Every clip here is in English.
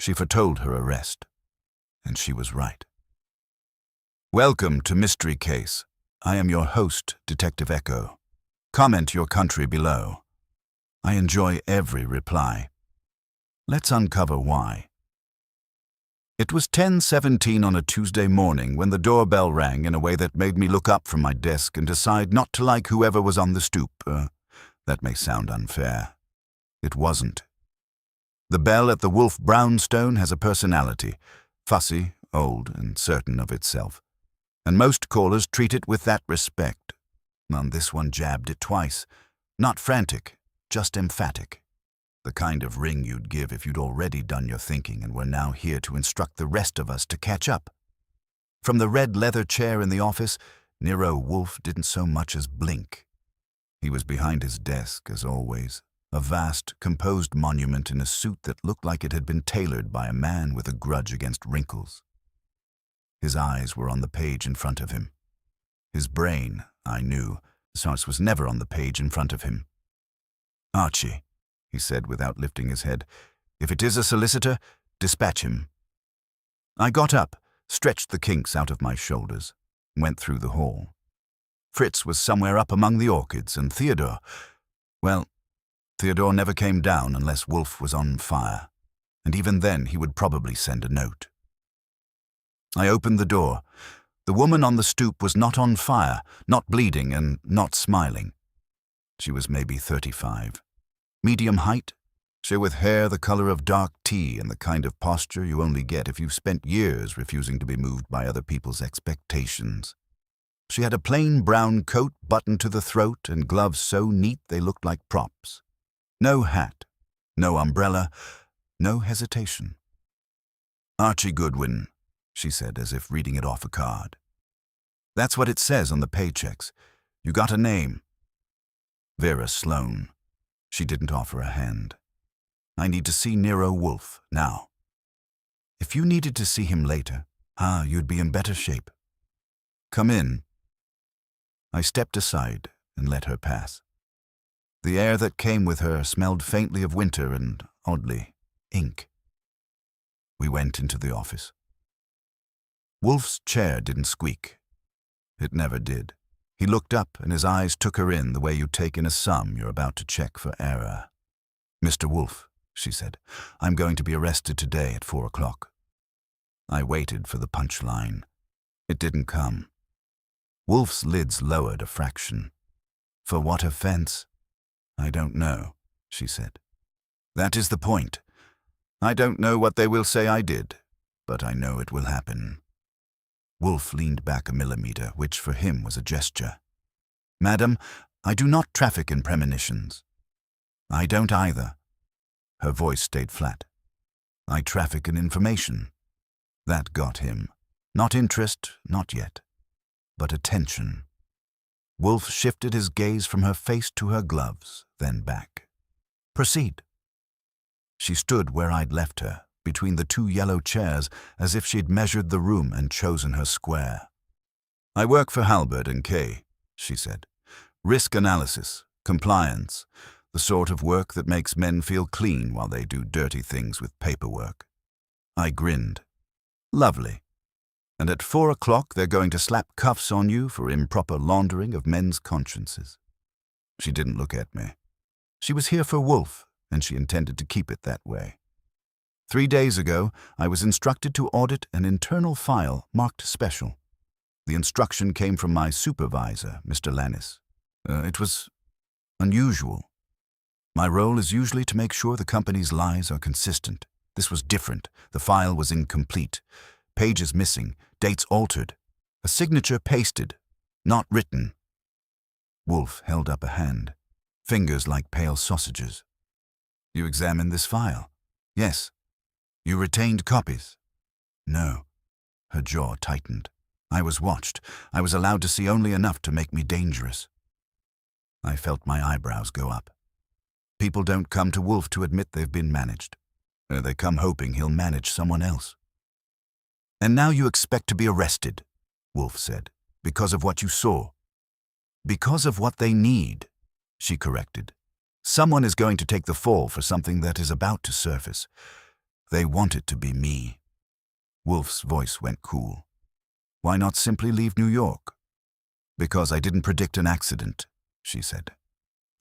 She foretold her arrest, and she was right. Welcome to Mystery Case. I am your host, Detective Echo. Comment your country below. I enjoy every reply. Let's uncover why. It was 10:17 on a Tuesday morning when the doorbell rang in a way that made me look up from my desk and decide not to like whoever was on the stoop. That may sound unfair. It wasn't. The bell at the Wolfe brownstone has a personality, fussy, old, and certain of itself. And most callers treat it with that respect. On this one jabbed it twice. Not frantic, just emphatic. The kind of ring you'd give if you'd already done your thinking and were now here to instruct the rest of us to catch up. From the red leather chair in the office, Nero Wolfe didn't so much as blink. He was behind his desk, as always, a vast, composed monument in a suit that looked like it had been tailored by a man with a grudge against wrinkles. His eyes were on the page in front of him. His brain, I knew, was never on the page in front of him. "Archie," he said without lifting his head, "if it is a solicitor, dispatch him." I got up, stretched the kinks out of my shoulders, went through the hall. Fritz was somewhere up among the orchids, and Theodore, well, Theodore never came down unless Wolfe was on fire, and even then he would probably send a note. I opened the door. The woman on the stoop was not on fire, not bleeding, and not smiling. She was maybe 35. Medium height, she with hair the color of dark tea and the kind of posture you only get if you've spent years refusing to be moved by other people's expectations. She had a plain brown coat buttoned to the throat and gloves so neat they looked like props. No hat, no umbrella, no hesitation. "Archie Goodwin," she said, as if reading it off a card. "That's what it says on the paychecks. You got a name." Vera Sloane. She didn't offer a hand. "I need to see Nero Wolfe now." "If you needed to see him later, you'd be in better shape." "Come in." I stepped aside and let her pass. The air that came with her smelled faintly of winter and, oddly, ink. We went into the office. Wolfe's chair didn't squeak. It never did. He looked up and his eyes took her in the way you take in a sum you're about to check for error. "Mr. Wolfe," she said, "I'm going to be arrested today at 4 o'clock. I waited for the punchline. It didn't come. Wolfe's lids lowered a fraction. "For what offense?" "I don't know," she said. "That is the point. I don't know what they will say I did, but I know it will happen." Wolfe leaned back a millimeter, which for him was a gesture. "Madam, I do not traffic in premonitions." "I don't either." Her voice stayed flat. "I traffic in information." That got him. Not interest, not yet, but attention. Wolfe shifted his gaze from her face to her gloves, then back. "Proceed." She stood where I'd left her, between the two yellow chairs, as if she'd measured the room and chosen her square. "I work for Halbert & Kay," she said. "Risk analysis, compliance, the sort of work that makes men feel clean while they do dirty things with paperwork." I grinned. "Lovely. And at 4 o'clock they're going to slap cuffs on you for improper laundering of men's consciences." She didn't look at me. She was here for Wolfe, and she intended to keep it that way. 3 days ago, I was instructed to audit an internal file marked special. The instruction came from my supervisor, Mr. Lannis. It was unusual. My role is usually to make sure the company's lies are consistent. This was different. The file was incomplete. Pages missing, dates altered, a signature pasted, not written. Wolfe held up a hand, fingers like pale sausages. "You examined this file?" "Yes." "You retained copies?" "No." Her jaw tightened. I was watched. I was allowed to see only enough to make me dangerous. I felt my eyebrows go up. People don't come to Wolfe to admit they've been managed. They come hoping he'll manage someone else. "And now you expect to be arrested," Wolfe said, "because of what you saw." "Because of what they need," she corrected. "Someone is going to take the fall for something that is about to surface. They want it to be me. Wolfe's voice went cool. Why not simply leave New York? Because I didn't predict an accident, she said.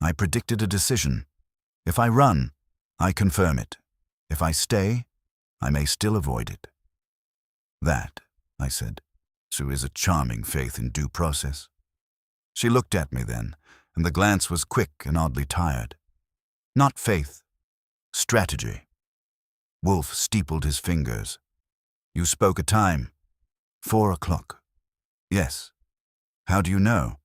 I predicted a decision. If I run, I confirm it. If I stay, I may still avoid it. That, I said, so is a charming faith in due process. She looked at me then, and the glance was quick and oddly tired. Not faith, strategy. Wolfe steepled his fingers. You spoke a time. 4 o'clock. Yes. How do you know?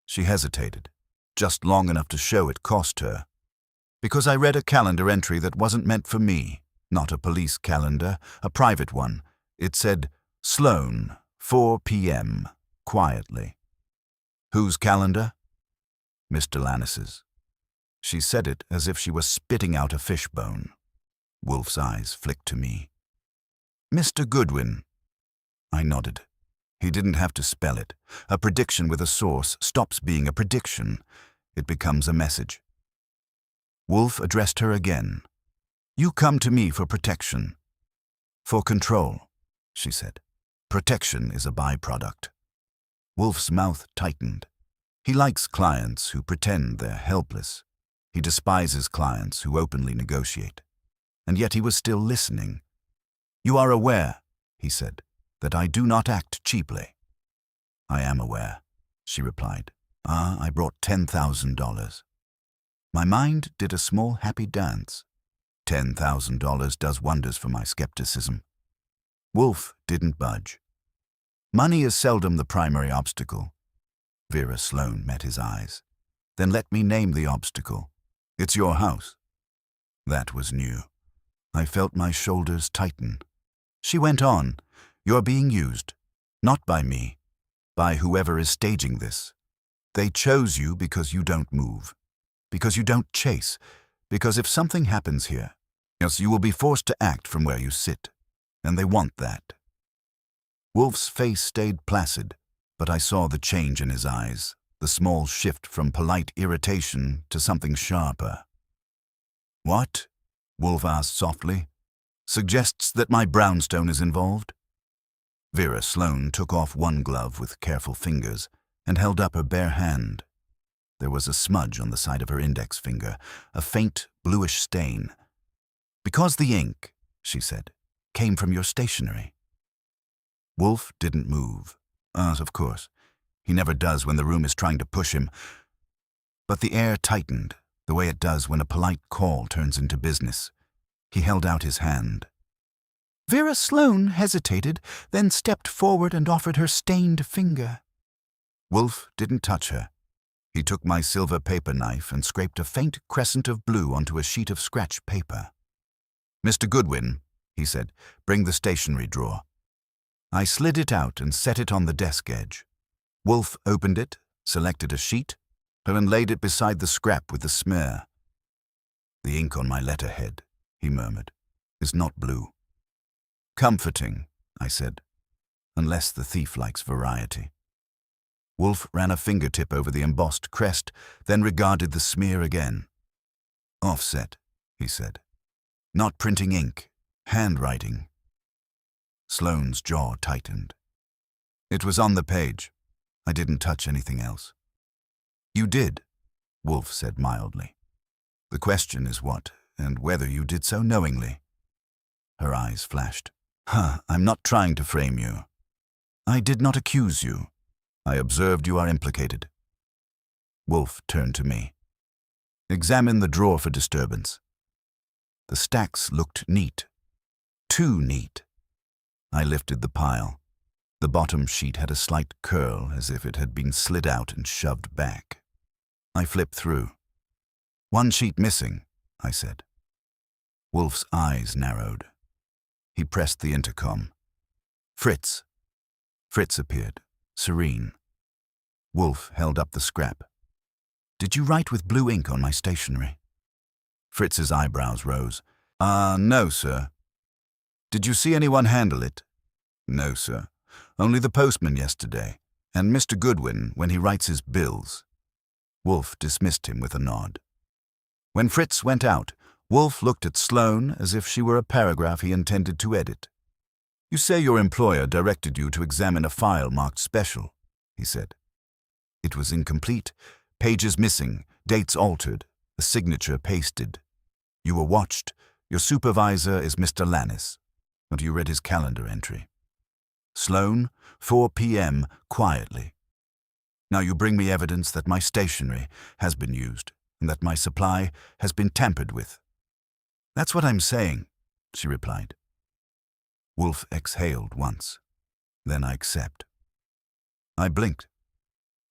She hesitated, just long enough to show it cost her. Because I read a calendar entry that wasn't meant for me, not a police calendar, a private one. It said, Sloane, 4 p.m., quietly. Whose calendar? Mr. Lannis's. She said it as if she was spitting out a fishbone. Wolfe's eyes flicked to me. Mr. Goodwin. I nodded. He didn't have to spell it. A prediction with a source stops being a prediction. It becomes a message. Wolfe addressed her again. You come to me for protection. For control, she said. Protection is a byproduct. Wolfe's mouth tightened. He likes clients who pretend they're helpless. He despises clients who openly negotiate. And yet he was still listening. You are aware, he said, that I do not act cheaply. I am aware, she replied. I brought $10,000. My mind did a small happy dance. $10,000 does wonders for my skepticism. Wolfe didn't budge. Money is seldom the primary obstacle. Vera Sloane met his eyes. Then let me name the obstacle. It's your house. That was new. I felt my shoulders tighten. She went on. You're being used. Not by me. By whoever is staging this. They chose you because you don't move. Because you don't chase. Because if something happens here, yes, you will be forced to act from where you sit. And they want that. Wolfe's face stayed placid, but I saw the change in his eyes, the small shift from polite irritation to something sharper. What? Wolfe asked softly. Suggests that my brownstone is involved? Vera Sloane took off one glove with careful fingers and held up her bare hand. There was a smudge on the side of her index finger, a faint bluish stain. Because the ink, she said, came from your stationery. Wolfe didn't move. Of course. He never does when the room is trying to push him. But the air tightened, the way it does when a polite call turns into business. He held out his hand. Vera Sloane hesitated, then stepped forward and offered her stained finger. Wolfe didn't touch her. He took my silver paper knife and scraped a faint crescent of blue onto a sheet of scratch paper. Mr. Goodwin, he said, bring the stationery drawer. I slid it out and set it on the desk edge. Wolfe opened it, selected a sheet, and laid it beside the scrap with the smear. The ink on my letterhead, he murmured, is not blue. Comforting, I said, unless the thief likes variety. Wolfe ran a fingertip over the embossed crest, then regarded the smear again. Offset, he said. Not printing ink, handwriting. Sloane's jaw tightened. It was on the page. I didn't touch anything else. You did, Wolfe said mildly. The question is what, and whether you did so knowingly. Her eyes flashed. I'm not trying to frame you. I did not accuse you. I observed you are implicated. Wolfe turned to me. Examine the drawer for disturbance. The stacks looked neat. Too neat. I lifted the pile. The bottom sheet had a slight curl, as if it had been slid out and shoved back. I flipped through. One sheet missing, I said. Wolfe's eyes narrowed. He pressed the intercom. Fritz. Fritz appeared, serene. Wolfe held up the scrap. Did you write with blue ink on my stationery? Fritz's eyebrows rose. No, sir. Did you see anyone handle it? No, sir. Only the postman yesterday, and Mr. Goodwin when he writes his bills. Wolfe dismissed him with a nod. When Fritz went out, Wolfe looked at Sloane as if she were a paragraph he intended to edit. "You say your employer directed you to examine a file marked special," he said. "It was incomplete, pages missing, dates altered, a signature pasted. You were watched. Your supervisor is Mr. Lannis. And you read his calendar entry. Sloane, 4 p.m., quietly. Now you bring me evidence that my stationery has been used and that my supply has been tampered with." "That's what I'm saying," she replied. Wolfe exhaled once. "Then I accept." I blinked.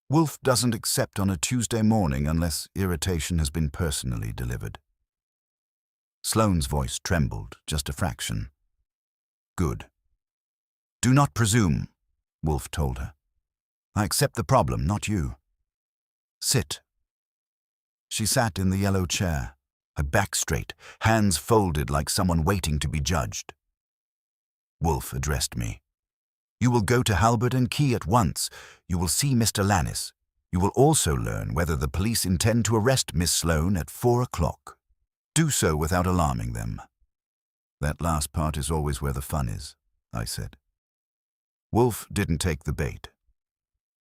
Wolfe doesn't accept on a Tuesday morning unless irritation has been personally delivered. Sloane's voice trembled just a fraction. "Good." "Do not presume," Wolfe told her. "I accept the problem, not you. Sit." She sat in the yellow chair, her back straight, hands folded like someone waiting to be judged. Wolfe addressed me. "You will go to Halbert and Key at once. You will see Mr. Lannis. You will also learn whether the police intend to arrest Miss Sloane at 4 o'clock. Do so without alarming them." "That last part is always where the fun is," I said. Wolfe didn't take the bait.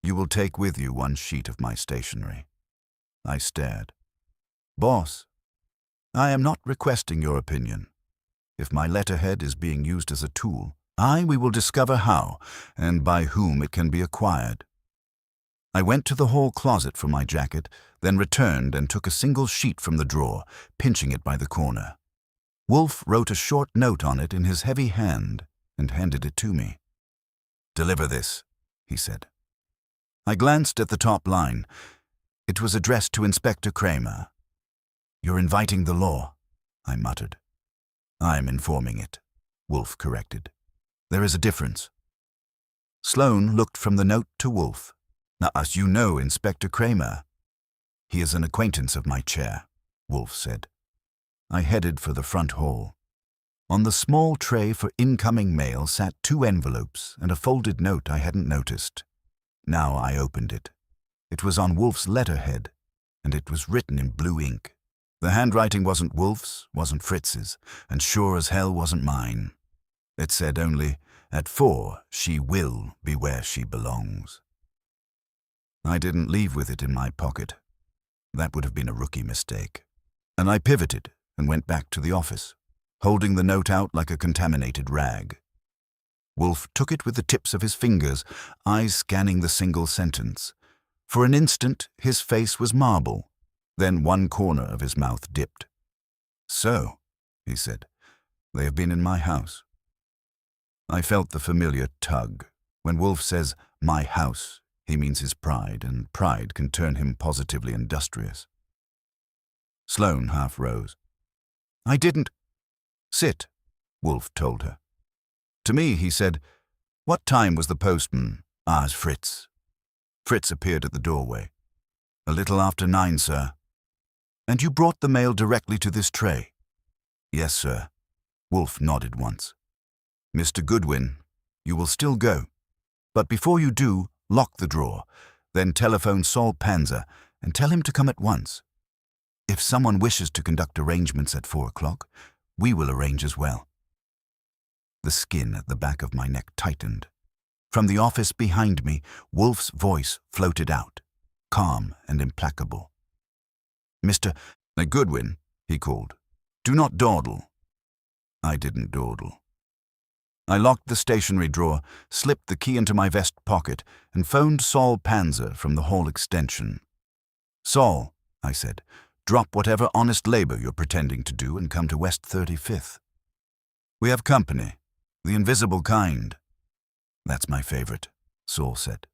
"You will take with you one sheet of my stationery." I stared. "Boss, I am not requesting your opinion. If my letterhead is being used as a tool, we will discover how and by whom it can be acquired." I went to the hall closet for my jacket, then returned and took a single sheet from the drawer, pinching it by the corner. Wolfe wrote a short note on it in his heavy hand and handed it to me. "Deliver this," he said. I glanced at the top line. It was addressed to Inspector Kramer. "You're inviting the law," I muttered. "I'm informing it," Wolfe corrected. "There is a difference." Sloane looked from the note to Wolfe. "Now, as you know, Inspector Kramer." "He is an acquaintance of my chair," Wolfe said. I headed for the front hall. On the small tray for incoming mail sat 2 envelopes and a folded note I hadn't noticed. Now I opened it. It was on Wolfe's letterhead, and it was written in blue ink. The handwriting wasn't Wolfe's, wasn't Fritz's, and sure as hell wasn't mine. It said only, "At 4, she will be where she belongs." I didn't leave with it in my pocket. That would have been a rookie mistake. And I pivoted and went back to the office, holding the note out like a contaminated rag. Wolfe took it with the tips of his fingers, eyes scanning the single sentence. For an instant, his face was marble. Then one corner of his mouth dipped. "So," he said, "they have been in my house." I felt the familiar tug. When Wolfe says, "my house," he means his pride, and pride can turn him positively industrious. Sloane half rose. "I didn't—" "Sit," Wolfe told her. To me, he said, "What time was the postman?" "Ours, Fritz." Fritz appeared at the doorway. "A little after 9, sir." "And you brought the mail directly to this tray?" "Yes, sir." Wolfe nodded once. "Mr. Goodwin, you will still go. But before you do, lock the drawer, then telephone Saul Panzer and tell him to come at once. If someone wishes to conduct arrangements at 4 o'clock, we will arrange as well." The skin at the back of my neck tightened. From the office behind me, Wolfe's voice floated out, calm and implacable. "Mr. Goodwin," he called, "do not dawdle." I didn't dawdle. I locked the stationery drawer, slipped the key into my vest pocket, and phoned Saul Panzer from the hall extension. "Saul," I said, "drop whatever honest labor you're pretending to do and come to West 35th. We have company, the invisible kind." "That's my favorite," Saul said.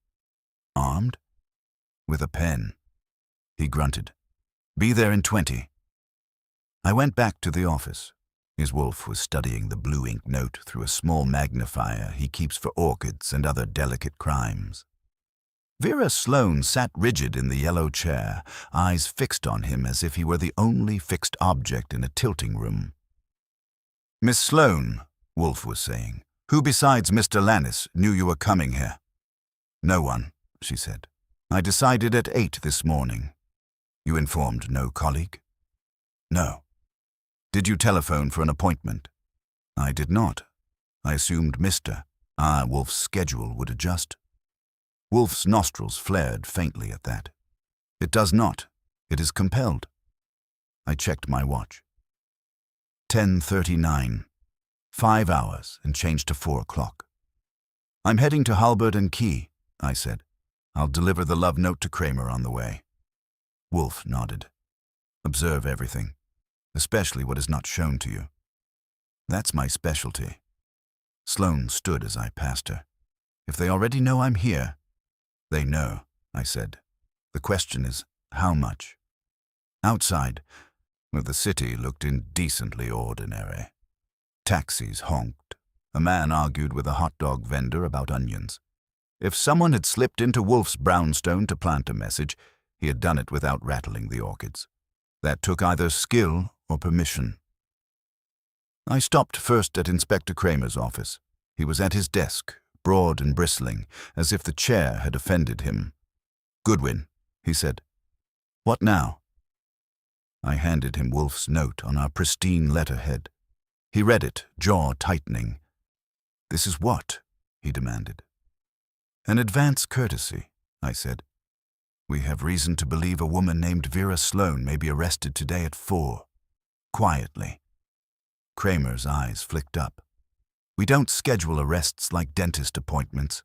"Armed?" "With a pen." He grunted. "Be there in 20. I went back to the office. His Wolfe was studying the blue ink note through a small magnifier he keeps for orchids and other delicate crimes. Vera Sloane sat rigid in the yellow chair, eyes fixed on him as if he were the only fixed object in a tilting room. "Miss Sloane," Wolfe was saying, "who besides Mr. Lannis knew you were coming here?" "No one," she said. "I decided at 8 this morning." "You informed no colleague?" "No." Did you telephone for an appointment? I did not. I assumed Mr. Wolfe's schedule would adjust. Wolfe's nostrils flared faintly at that. It does not. It is compelled. I checked my watch. 10:39. 5 hours and changed to 4 o'clock. I'm heading to Halbert and Key, I said. I'll deliver the love note to Kramer on the way. Wolfe nodded. Observe everything, especially what is not shown to you. That's my specialty. Sloane stood as I passed her. If they already know I'm here. They know, I said. The question is, how much? Outside, where the city looked indecently ordinary. Taxis honked. A man argued with a hot dog vendor about onions. If someone had slipped into Wolfe's brownstone to plant a message, he had done it without rattling the orchids. That took either skill or permission. I stopped first at Inspector Kramer's office. He was at his desk, broad and bristling, as if the chair had offended him. Goodwin, he said. What now? I handed him Wolfe's note on our pristine letterhead. He read it, jaw tightening. This is what? He demanded. An advance courtesy, I said. We have reason to believe a woman named Vera Sloane may be arrested today at 4. Quietly. Kramer's eyes flicked up. We don't schedule arrests like dentist appointments.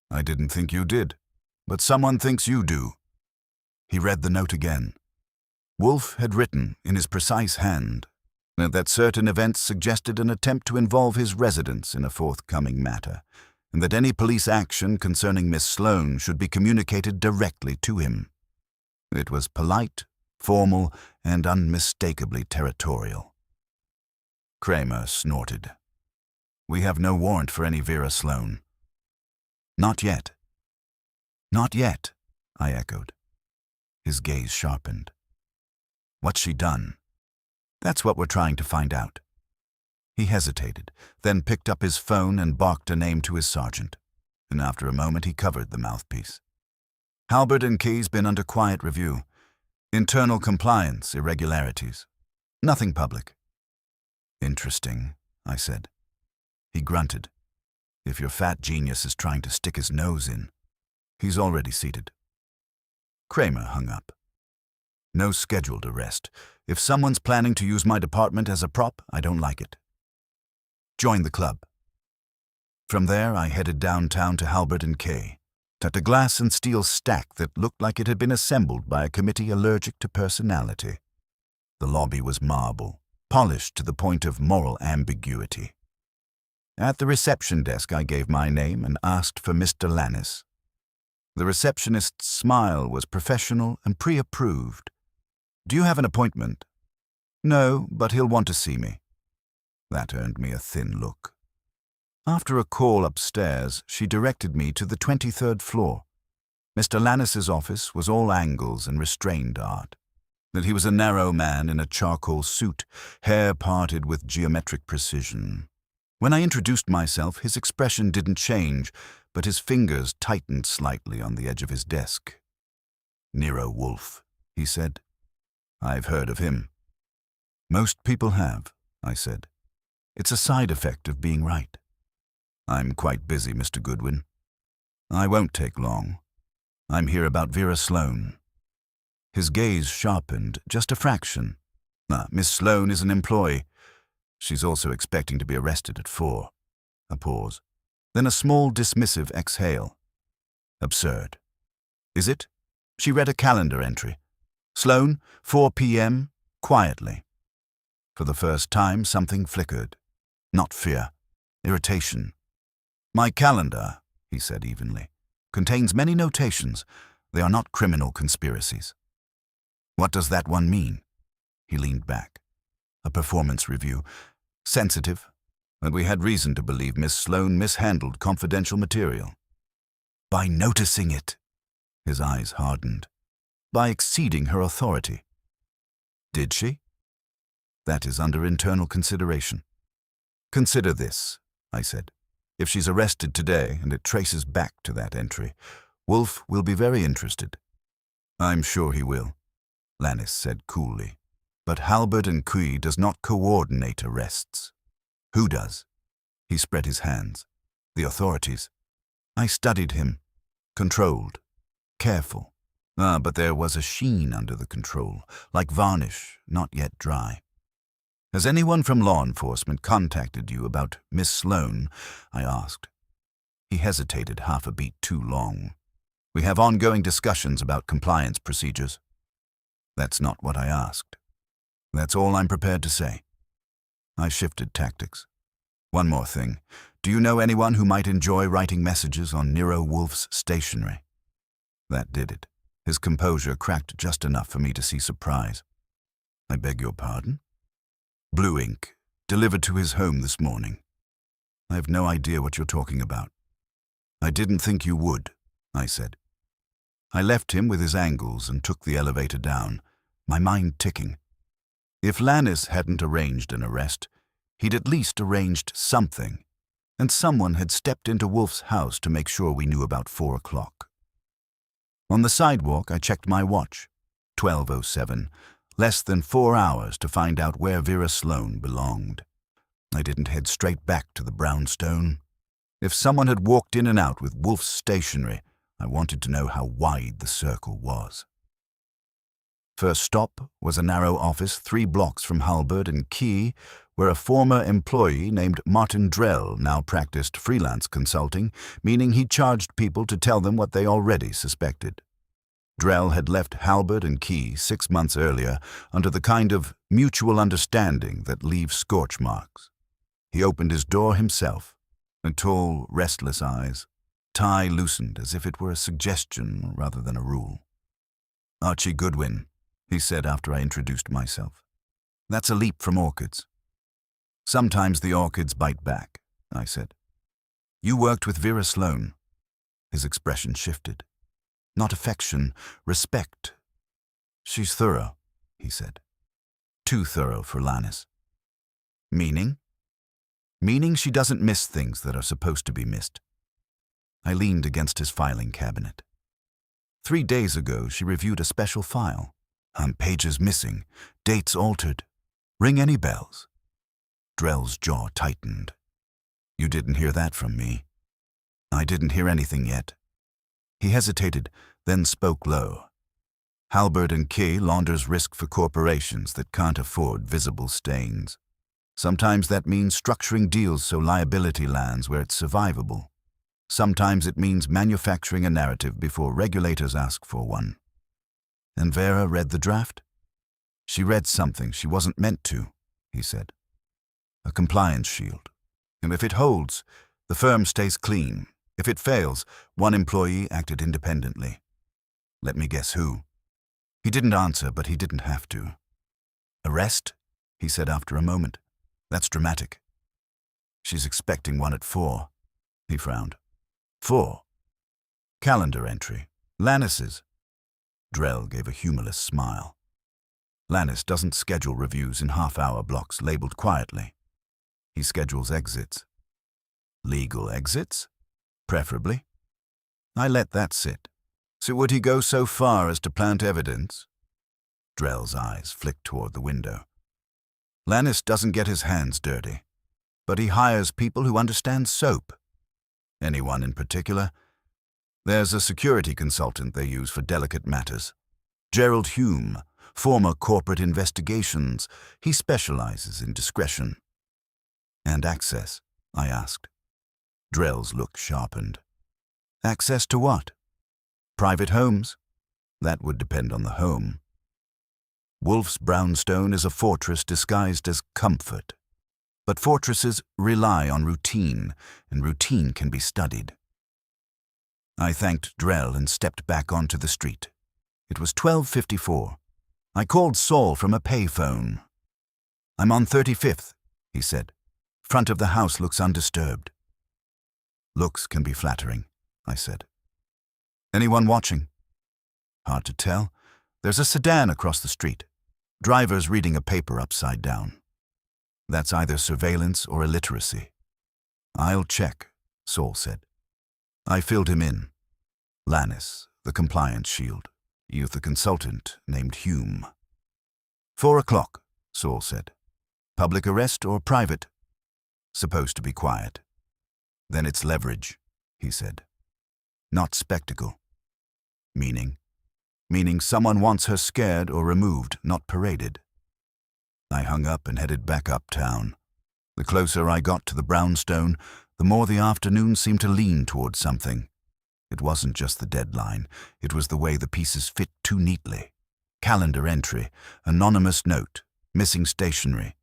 I didn't think you did, but someone thinks you do. He read the note again. Wolfe had written, in his precise hand, that certain events suggested an attempt to involve his residence in a forthcoming matter, and that any police action concerning Miss Sloane should be communicated directly to him. It was polite, formal, and unmistakably territorial. Kramer snorted. We have no warrant for any Vera Sloane. Not yet. Not yet, I echoed. His gaze sharpened. What's she done? That's what we're trying to find out. He hesitated, then picked up his phone and barked a name to his sergeant. And after a moment he covered the mouthpiece. Halbert and Key's been under quiet review. Internal compliance irregularities. Nothing public. Interesting, I said. He grunted. If your fat genius is trying to stick his nose in. He's already seated. Kramer hung up. No scheduled arrest. If someone's planning to use my department as a prop, I don't like it. Join the club. From there, I headed downtown to Halbert and Kay, at a glass and steel stack that looked like it had been assembled by a committee allergic to personality. The lobby was marble, polished to the point of moral ambiguity. At the reception desk, I gave my name and asked for Mr. Lannis. The receptionist's smile was professional and pre-approved. Do you have an appointment? No, but he'll want to see me. That earned me a thin look. After a call upstairs, she directed me to the 23rd floor. Mr. Lannis's office was all angles and restrained art. That he was a narrow man in a charcoal suit, hair parted with geometric precision. When I introduced myself, his expression didn't change, but his fingers tightened slightly on the edge of his desk. Nero Wolfe, he said. I've heard of him. Most people have, I said. It's a side effect of being right. I'm quite busy, Mr. Goodwin. I won't take long. I'm here about Vera Sloane. His gaze sharpened just a fraction. Miss Sloane is an employee. She's also expecting to be arrested at 4. A pause. Then a small dismissive exhale. Absurd. Is it? She read a calendar entry. Sloane, 4 p.m., quietly. For the first time, something flickered. Not fear. Irritation. My calendar, he said evenly, contains many notations. They are not criminal conspiracies. What does that one mean? He leaned back. A performance review. Sensitive. And we had reason to believe Miss Sloane mishandled confidential material. By noticing it. His eyes hardened. By exceeding her authority. Did she? That is under internal consideration. Consider this, I said. If she's arrested today and it traces back to that entry, Wolfe will be very interested. I'm sure he will, Lannis said coolly. But Halbert and Cui does not coordinate arrests. Who does? He spread his hands. The authorities. I studied him. Controlled. Careful. But there was a sheen under the control, like varnish, not yet dry. Has anyone from law enforcement contacted you about Miss Sloane? I asked. He hesitated half a beat too long. We have ongoing discussions about compliance procedures. That's not what I asked. That's all I'm prepared to say. I shifted tactics. One more thing. Do you know anyone who might enjoy writing messages on Nero Wolfe's stationery? That did it. His composure cracked just enough for me to see surprise. I beg your pardon? Blue ink, delivered to his home this morning. I have no idea what you're talking about. I didn't think you would, I said. I left him with his angles and took the elevator down, my mind ticking. If Lannis hadn't arranged an arrest, he'd at least arranged something, and someone had stepped into Wolfe's house to make sure we knew about 4 o'clock. On the sidewalk, I checked my watch. 12:07, less than 4 hours to find out where Vera Sloane belonged. I didn't head straight back to the brownstone. If someone had walked in and out with Wolfe's stationery, I wanted to know how wide the circle was. First stop was a narrow office 3 blocks from Halbert and Key, where a former employee named Martin Drell now practiced freelance consulting, meaning he charged people to tell them what they already suspected. Drell had left Halbert and Key 6 months earlier under the kind of mutual understanding that leaves scorch marks. He opened his door himself, and tall, restless eyes, tie loosened as if it were a suggestion rather than a rule. Archie Goodwin, he said after I introduced myself. That's a leap from orchids. Sometimes the orchids bite back, I said. You worked with Vera Sloane. His expression shifted. Not affection, respect. She's thorough, he said. Too thorough for Lannis. Meaning? Meaning she doesn't miss things that are supposed to be missed. I leaned against his filing cabinet. 3 days ago, she reviewed a special file. Pages missing, dates altered. Ring any bells? Drell's jaw tightened. You didn't hear that from me. I didn't hear anything yet. He hesitated, then spoke low. Halbert and Key launders risk for corporations that can't afford visible stains. Sometimes that means structuring deals so liability lands where it's survivable. Sometimes it means manufacturing a narrative before regulators ask for one. And Vera read the draft? She read something she wasn't meant to, he said. A compliance shield. And if it holds, the firm stays clean. If it fails, one employee acted independently. Let me guess who. He didn't answer, but he didn't have to. Arrest? He said after a moment. That's dramatic. She's expecting one at 4. He frowned. 4. Calendar entry. Lannis's. Drell gave a humorless smile. Lannis doesn't schedule reviews in half-hour blocks labeled quietly. He schedules exits. Legal exits? Preferably. I let that sit. So would he go so far as to plant evidence? Drell's eyes flicked toward the window. Lannis doesn't get his hands dirty, but he hires people who understand soap. Anyone in particular? There's a security consultant they use for delicate matters. Gerald Hume, former corporate investigations. He specializes in discretion. And access, I asked. Drell's look sharpened. Access to what? Private homes? That would depend on the home. Wolfe's brownstone is a fortress disguised as comfort. But fortresses rely on routine, and routine can be studied. I thanked Drell and stepped back onto the street. It was 12:54. I called Saul from a payphone. I'm on 35th, he said. Front of the house looks undisturbed. Looks can be flattering, I said. Anyone watching? Hard to tell. There's a sedan across the street. Driver's reading a paper upside down. That's either surveillance or illiteracy. I'll check, Saul said. I filled him in. Lannis, the compliance shield. Youth a consultant named Hume. 4 o'clock, Saul said. Public arrest or private? Supposed to be quiet. Then it's leverage, he said. Not spectacle. Meaning? Meaning someone wants her scared or removed, not paraded. I hung up and headed back uptown. The closer I got to the brownstone, the more the afternoon seemed to lean toward something. It wasn't just the deadline, it was the way the pieces fit too neatly. Calendar entry, anonymous note, missing stationery,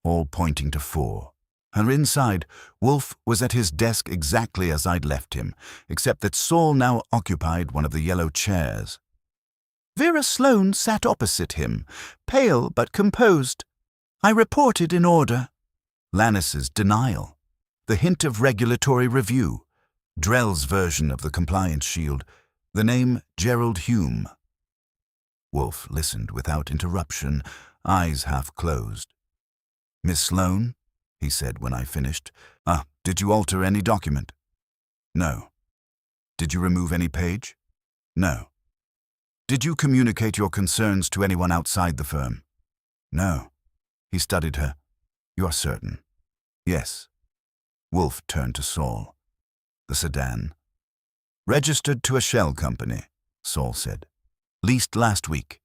all pointing to 4. And inside, Wolfe was at his desk exactly as I'd left him, except that Saul now occupied one of the yellow chairs. Vera Sloane sat opposite him, pale but composed. I reported in order. Lannis's denial, the hint of regulatory review, Drell's version of the compliance shield, the name Gerald Hume. Wolfe listened without interruption, eyes half closed. Miss Sloane, he said when I finished. Did you alter any document? No. Did you remove any page? No. Did you communicate your concerns to anyone outside the firm? No. He studied her. You are certain? Yes. Wolfe turned to Saul. The sedan. Registered to a shell company, Saul said. Leased last week.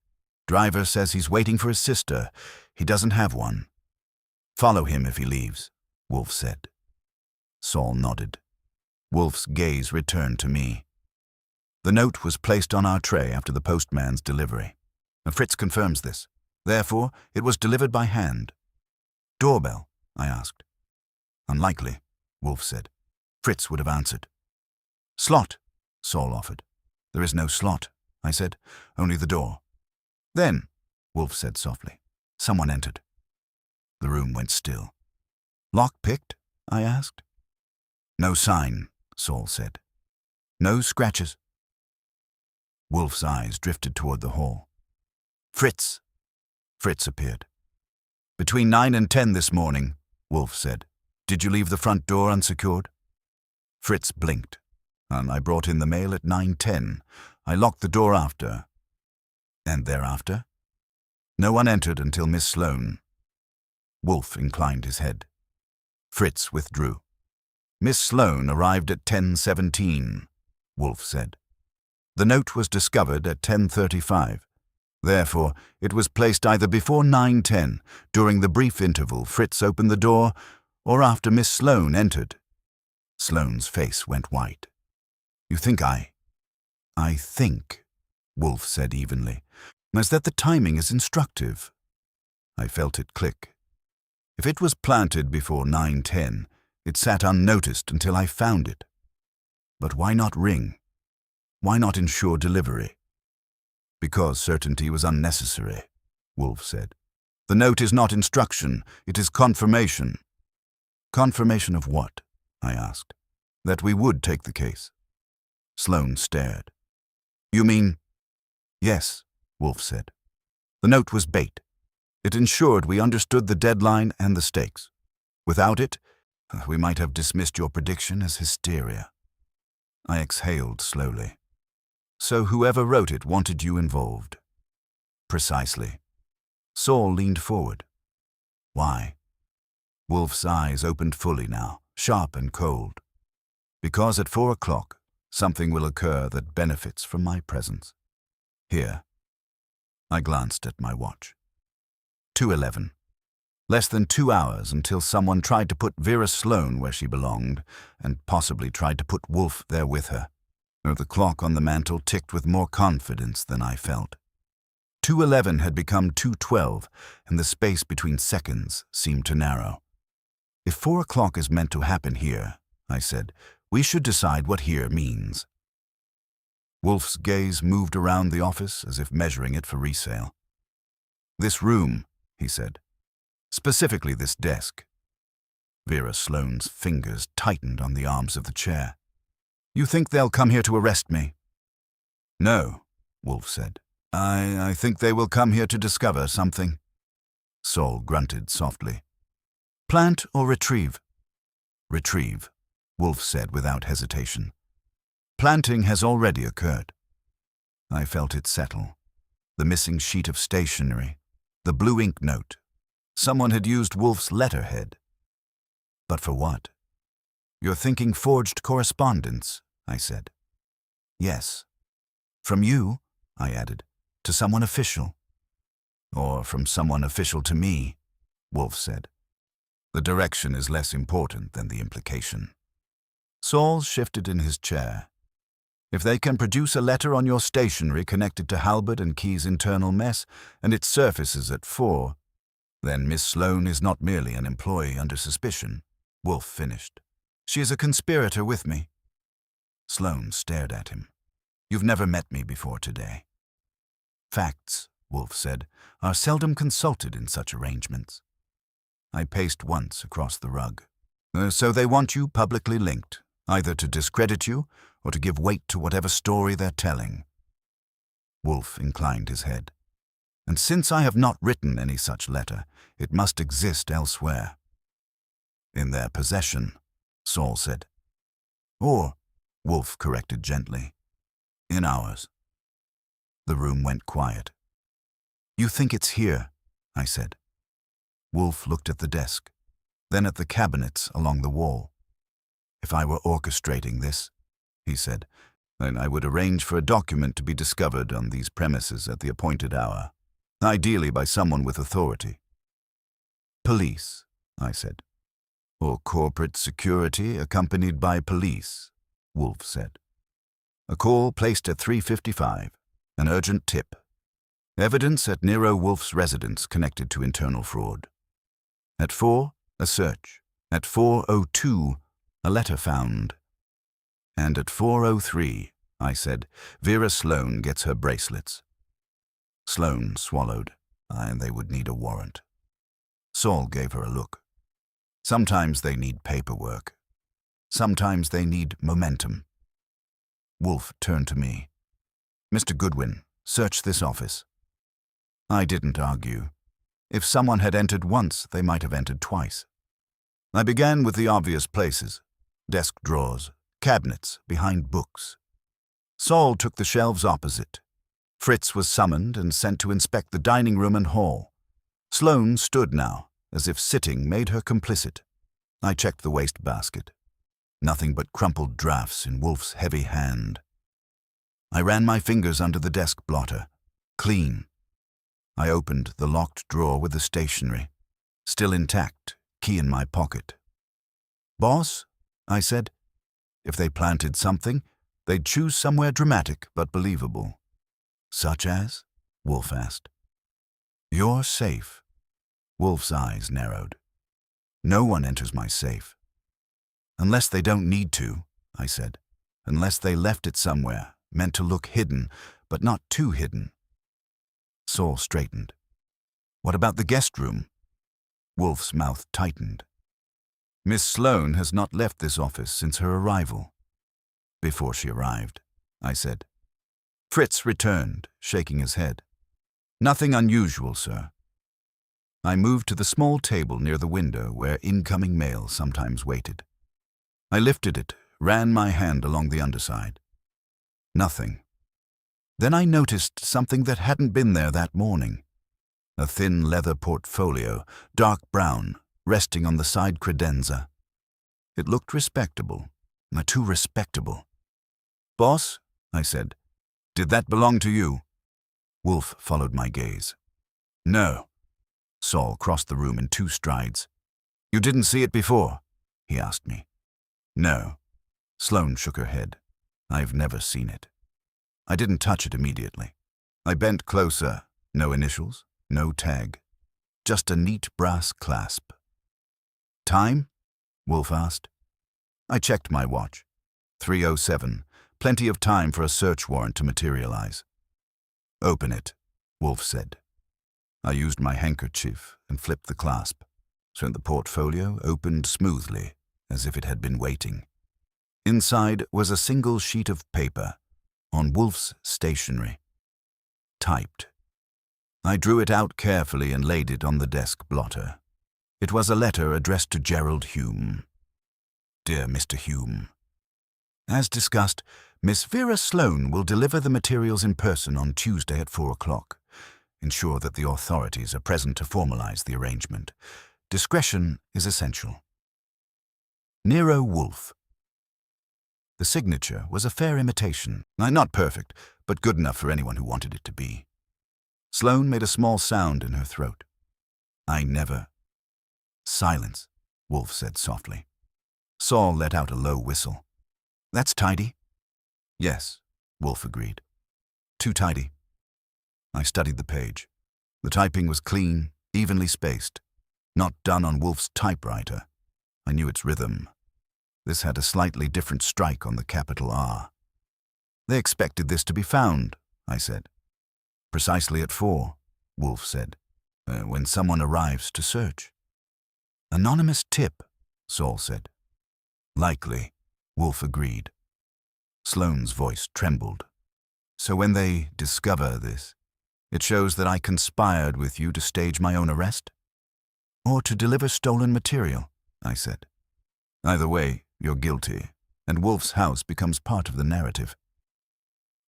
Driver says he's waiting for his sister. He doesn't have one. Follow him if he leaves, Wolfe said. Saul nodded. Wolfe's gaze returned to me. The note was placed on our tray after the postman's delivery. Fritz confirms this. Therefore, it was delivered by hand. Doorbell, I asked. Unlikely, Wolfe said. Fritz would have answered. Slot, Saul offered. There is no slot, I said. Only the door. Then, Wolfe said softly, someone entered. The room went still. Lock picked? I asked. No sign, Saul said. No scratches. Wolfe's eyes drifted toward the hall. Fritz. Fritz appeared. Between 9 and 10 this morning, Wolfe said. Did you leave the front door unsecured? Fritz blinked. I brought in the mail at 9:10. I locked the door after. And thereafter? No one entered until Miss Sloane. Wolfe inclined his head. Fritz withdrew. Miss Sloane arrived at 10:17, Wolfe said. The note was discovered at 10:35. Therefore, it was placed either before 9:10, during the brief interval Fritz opened the door, or after Miss Sloane entered. Sloane's face went white. You think I think, Wolfe said evenly, as that the timing is instructive. I felt it click. If it was planted before 9:10, it sat unnoticed until I found it. But why not ring? Why not ensure delivery? Because certainty was unnecessary, Wolfe said. The note is not instruction, it is confirmation. Confirmation of what? I asked. That we would take the case. Sloane stared. You mean? Yes, Wolfe said. The note was bait. It ensured we understood the deadline and the stakes. Without it, we might have dismissed your prediction as hysteria. I exhaled slowly. So whoever wrote it wanted you involved. Precisely. Saul leaned forward. Why? Wolfe's eyes opened fully now, sharp and cold. Because at 4 o'clock, something will occur that benefits from my presence. Here. I glanced at my watch. 2:11. Less than 2 hours until someone tried to put Vera Sloane where she belonged, and possibly tried to put Wolfe there with her. The clock on the mantel ticked with more confidence than I felt. 2:11 had become 2:12, and the space between seconds seemed to narrow. If 4 o'clock is meant to happen here, I said, we should decide what here means. Wolfe's gaze moved around the office as if measuring it for resale. This room, he said. Specifically this desk. Vera Sloane's fingers tightened on the arms of the chair. You think they'll come here to arrest me? No, Wolfe said. I think they will come here to discover something. Saul grunted softly. Plant or retrieve? Retrieve, Wolfe said without hesitation. Planting has already occurred. I felt it settle. The missing sheet of stationery, The blue ink note. Someone had used Wolfe's letterhead. But for what? You're thinking forged correspondence, I said. Yes. From you, I added, to someone official. Or from someone official to me, Wolfe said. The direction is less important than the implication. Saul shifted in his chair. If they can produce a letter on your stationery connected to Halbert and Key's internal mess, and it surfaces at 4, then Miss Sloane is not merely an employee under suspicion, Wolfe finished. She is a conspirator with me. Sloane stared at him. You've never met me before today. Facts, Wolfe said, are seldom consulted in such arrangements. I paced once across the rug. So they want you publicly linked, either to discredit you or to give weight to whatever story they're telling. Wolfe inclined his head. And since I have not written any such letter, it must exist elsewhere. In their possession, Saul said. Or, Wolfe corrected gently, in ours. The room went quiet. You think it's here, I said. Wolfe looked at the desk, then at the cabinets along the wall. If I were orchestrating this, he said, then I would arrange for a document to be discovered on these premises at the appointed hour, ideally by someone with authority. Police, I said. Or corporate security accompanied by police, Wolfe said. A call placed at 3:55, an urgent tip. Evidence at Nero Wolfe's residence connected to internal fraud. At 4, a search. At 4:02, a letter found. And at 4:03, I said, Vera Sloane gets her bracelets. Sloane swallowed, and they would need a warrant. Saul gave her a look. Sometimes they need paperwork. Sometimes they need momentum. Wolfe turned to me. Mr. Goodwin, search this office. I didn't argue. If someone had entered once, they might have entered twice. I began with the obvious places. Desk drawers, cabinets, behind books. Saul took the shelves opposite. Fritz was summoned and sent to inspect the dining room and hall. Sloane stood now, as if sitting made her complicit. I checked the wastebasket. Nothing but crumpled drafts in Wolfe's heavy hand. I ran my fingers under the desk blotter. Clean. I opened the locked drawer with the stationery. Still intact, key in my pocket. Boss, I said, if they planted something, they'd choose somewhere dramatic but believable. Such as? Wolfe asked. Your safe. Wolfe's eyes narrowed. No one enters my safe. Unless they don't need to, I said. Unless they left it somewhere, meant to look hidden, but not too hidden. Saul straightened. What about the guest room? Wolfe's mouth tightened. Miss Sloane has not left this office since her arrival. Before she arrived, I said. Fritz returned, shaking his head. Nothing unusual, sir. I moved to the small table near the window where incoming mail sometimes waited. I lifted it, ran my hand along the underside. Nothing. Then I noticed something that hadn't been there that morning. A thin leather portfolio, dark brown, resting on the side credenza. It looked respectable, too respectable. Boss, I said, did that belong to you? Wolfe followed my gaze. No. Saul crossed the room in 2 strides. You didn't see it before? He asked me. No. Sloane shook her head. I've never seen it. I didn't touch it immediately. I bent closer. No initials, no tag. Just a neat brass clasp. Time? Wolfe asked. I checked my watch. 3:07. Plenty of time for a search warrant to materialize. Open it, Wolfe said. I used my handkerchief and flipped the clasp, so the portfolio opened smoothly, as if it had been waiting. Inside was a single sheet of paper, on Wolfe's stationery. Typed. I drew it out carefully and laid it on the desk blotter. It was a letter addressed to Gerald Hume. Dear Mr. Hume, as discussed, Miss Vera Sloane will deliver the materials in person on Tuesday at 4 o'clock. ensure that the authorities are present to formalize the arrangement. Discretion is essential. Nero Wolfe. The signature was a fair imitation. Not perfect, but good enough for anyone who wanted it to be. Sloane made a small sound in her throat. I never... Silence, Wolfe said softly. Saul let out a low whistle. That's tidy. Yes, Wolfe agreed. Too tidy. I studied the page. The typing was clean, evenly spaced. Not done on Wolfe's typewriter. I knew its rhythm. This had a slightly different strike on the capital R. They expected this to be found, I said. Precisely at 4, Wolfe said, when someone arrives to search. Anonymous tip, Saul said. Likely, Wolfe agreed. Sloane's voice trembled. So when they discover this, it shows that I conspired with you to stage my own arrest? Or to deliver stolen material, I said. Either way, you're guilty, and Wolfe's house becomes part of the narrative.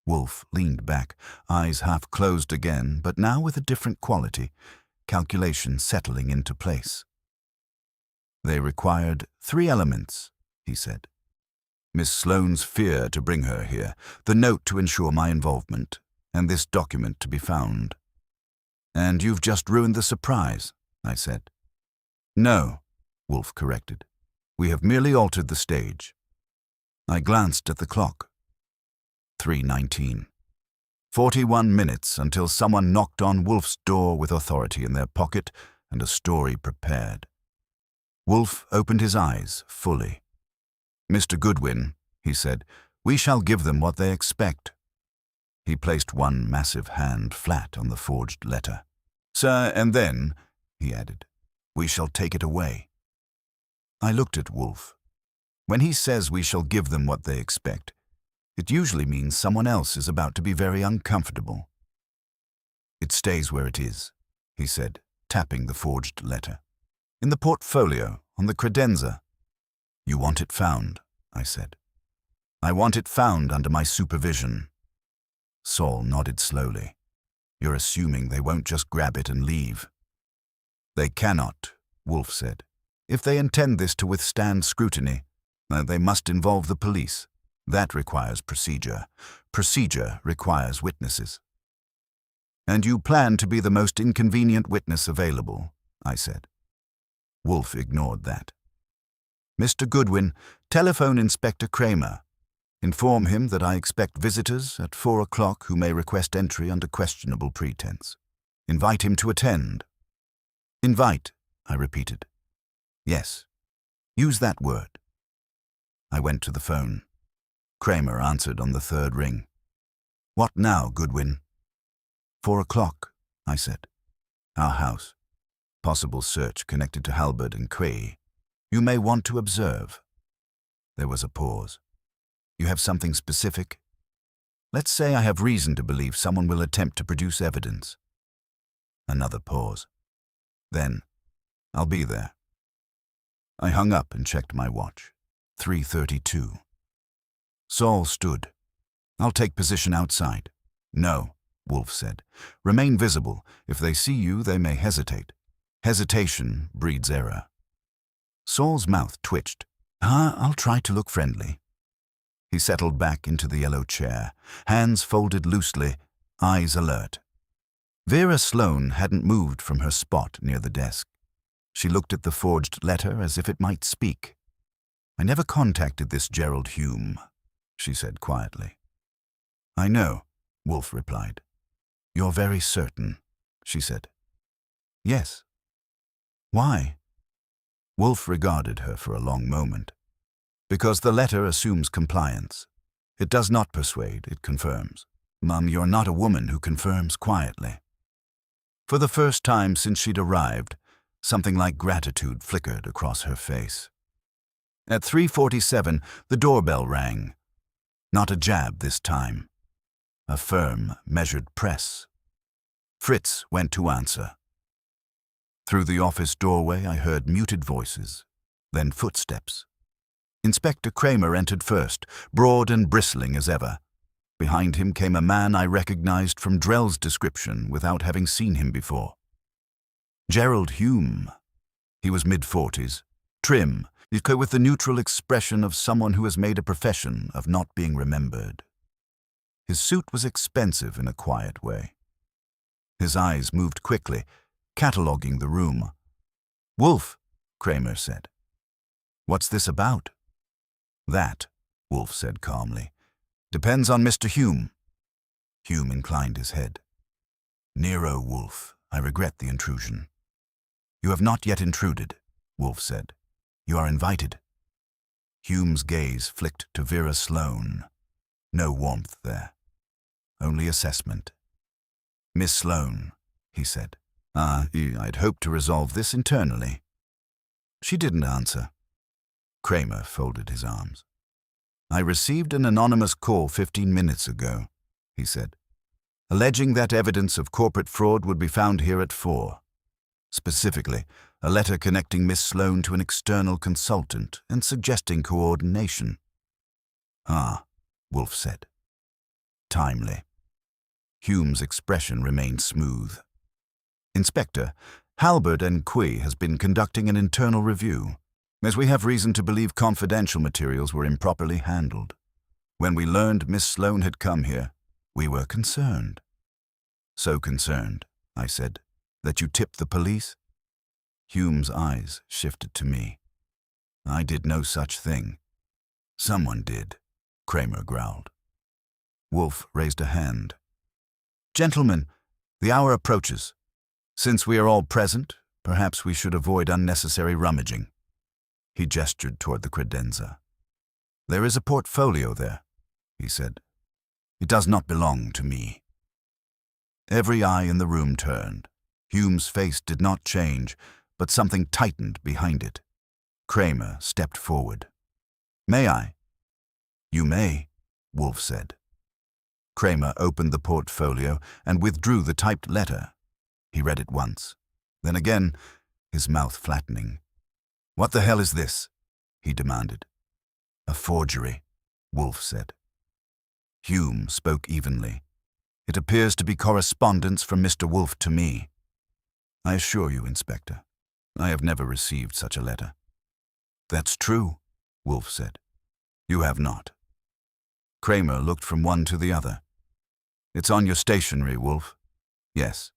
Wolfe leaned back, eyes half closed again, but now with a different quality, calculation settling into place. They required 3 elements, he said. Miss Sloane's fear to bring her here, the note to ensure my involvement, and this document to be found. And you've just ruined the surprise, I said. No, Wolfe corrected. We have merely altered the stage. I glanced at the clock. 3:19. 41 minutes until someone knocked on Wolfe's door with authority in their pocket and a story prepared. Wolfe opened his eyes fully. Mr. Goodwin, he said, we shall give them what they expect. He placed one massive hand flat on the forged letter. Sir, and then, he added, we shall take it away. I looked at Wolfe. When he says we shall give them what they expect, it usually means someone else is about to be very uncomfortable. It stays where it is, he said, tapping the forged letter. In the portfolio, on the credenza. You want it found, I said. I want it found under my supervision. Saul nodded slowly. You're assuming they won't just grab it and leave. They cannot, Wolfe said. If they intend this to withstand scrutiny, they must involve the police. That requires procedure. Procedure requires witnesses. And you plan to be the most inconvenient witness available, I said. Wolfe ignored that. Mr. Goodwin, telephone Inspector Kramer. Inform him that I expect visitors at 4 o'clock who may request entry under questionable pretense. Invite him to attend. Invite, I repeated. Yes, use that word. I went to the phone. Kramer answered on the 3rd ring. What now, Goodwin? 4 o'clock, I said. Our house. Possible search connected to Halberd and Quay. You may want to observe. There was a pause. You have something specific? Let's say I have reason to believe someone will attempt to produce evidence. Another pause. Then, I'll be there. I hung up and checked my watch. 3:32. Saul stood. I'll take position outside. No, Wolfe said. Remain visible. If they see you, they may hesitate. Hesitation breeds error. Saul's mouth twitched. I'll try to look friendly. He settled back into the yellow chair, hands folded loosely, eyes alert. Vera Sloane hadn't moved from her spot near the desk. She looked at the forged letter as if it might speak. I never contacted this Gerald Hume, she said quietly. I know, Wolfe replied. You're very certain, she said. Yes. Why? Wolfe regarded her for a long moment. Because the letter assumes compliance. It does not persuade, it confirms. Mum, you're not a woman who confirms quietly. For the first time since she'd arrived, something like gratitude flickered across her face. At 3:47, the doorbell rang. Not a jab this time. A firm, measured press. Fritz went to answer. Through the office doorway, I heard muted voices, then footsteps. Inspector Kramer entered first, broad and bristling as ever. Behind him came a man I recognized from Drell's description without having seen him before. Gerald Hume. He was mid-40s, trim, with the neutral expression of someone who has made a profession of not being remembered. His suit was expensive in a quiet way. His eyes moved quickly, cataloguing the room. "Wolfe," Kramer said. "What's this about?" "That," Wolfe said calmly, "depends on Mr. Hume." Hume inclined his head. "Nero Wolfe, I regret the intrusion." "You have not yet intruded," Wolfe said. "You are invited." Hume's gaze flicked to Vera Sloane. No warmth there. Only assessment. "Miss Sloane," he said. I'd hoped to resolve this internally." She didn't answer. Kramer folded his arms. "I received an anonymous call 15 minutes ago," he said, "alleging that evidence of corporate fraud would be found here at 4. Specifically, a letter connecting Miss Sloane to an external consultant and suggesting coordination." "Ah," Wolfe said. "Timely." Hume's expression remained smooth. "Inspector, Halbert and Quay has been conducting an internal review, as we have reason to believe confidential materials were improperly handled. When we learned Miss Sloane had come here, we were concerned." "So concerned," I said, "that you tipped the police?" Hume's eyes shifted to me. "I did no such thing." "Someone did," Kramer growled. Wolfe raised a hand. "Gentlemen, the hour approaches. Since we are all present, perhaps we should avoid unnecessary rummaging." He gestured toward the credenza. "There is a portfolio there," he said. "It does not belong to me." Every eye in the room turned. Hume's face did not change, but something tightened behind it. Kramer stepped forward. "May I?" "You may," Wolfe said. Kramer opened the portfolio and withdrew the typed letter. He read it once, then again, his mouth flattening. "What the hell is this?" he demanded. "A forgery," Wolfe said. Hume spoke evenly. "It appears to be correspondence from Mr. Wolfe to me. I assure you, Inspector, I have never received such a letter." "That's true," Wolfe said. "You have not." Kramer looked from one to the other. "It's on your stationery, Wolfe." "Yes.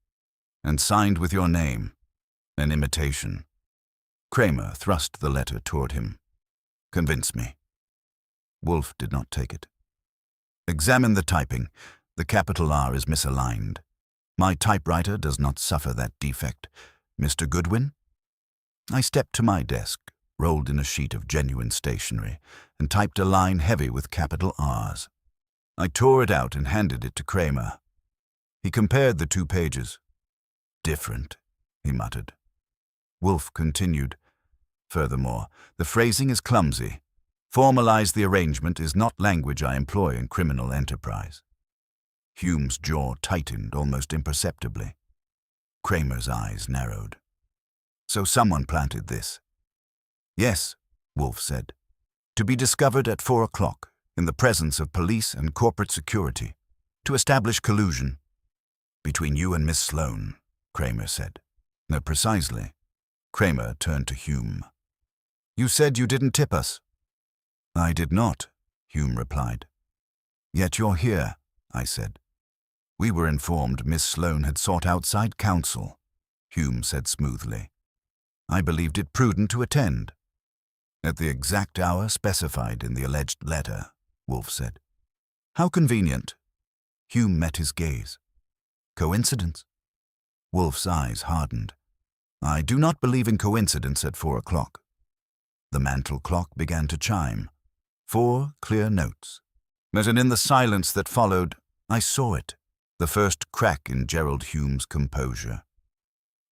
And signed with your name. An imitation." Kramer thrust the letter toward him. "Convince me." Wolfe did not take it. "Examine the typing. The capital R is misaligned. My typewriter does not suffer that defect. Mr. Goodwin?" I stepped to my desk, rolled in a sheet of genuine stationery, and typed a line heavy with capital R's. I tore it out and handed it to Kramer. He compared the 2 pages. "Different," he muttered. Wolfe continued. "Furthermore, the phrasing is clumsy. Formalize the arrangement is not language I employ in criminal enterprise." Hume's jaw tightened almost imperceptibly. Kramer's eyes narrowed. "So someone planted this?" "Yes," Wolfe said. "To be discovered at 4 o'clock, in the presence of police and corporate security, to establish collusion." "Between you and Miss Sloane," Kramer said. "No, precisely." Kramer turned to Hume. "You said you didn't tip us." "I did not," Hume replied. "Yet you're here," I said. "We were informed Miss Sloane had sought outside counsel," Hume said smoothly. "I believed it prudent to attend." "At the exact hour specified in the alleged letter," Wolfe said. "How convenient." Hume met his gaze. "Coincidence?" Wolfe's eyes hardened. "I do not believe in coincidence at 4 o'clock." The mantel clock began to chime. 4 clear notes. And in the silence that followed, I saw it, the first crack in Gerald Hume's composure.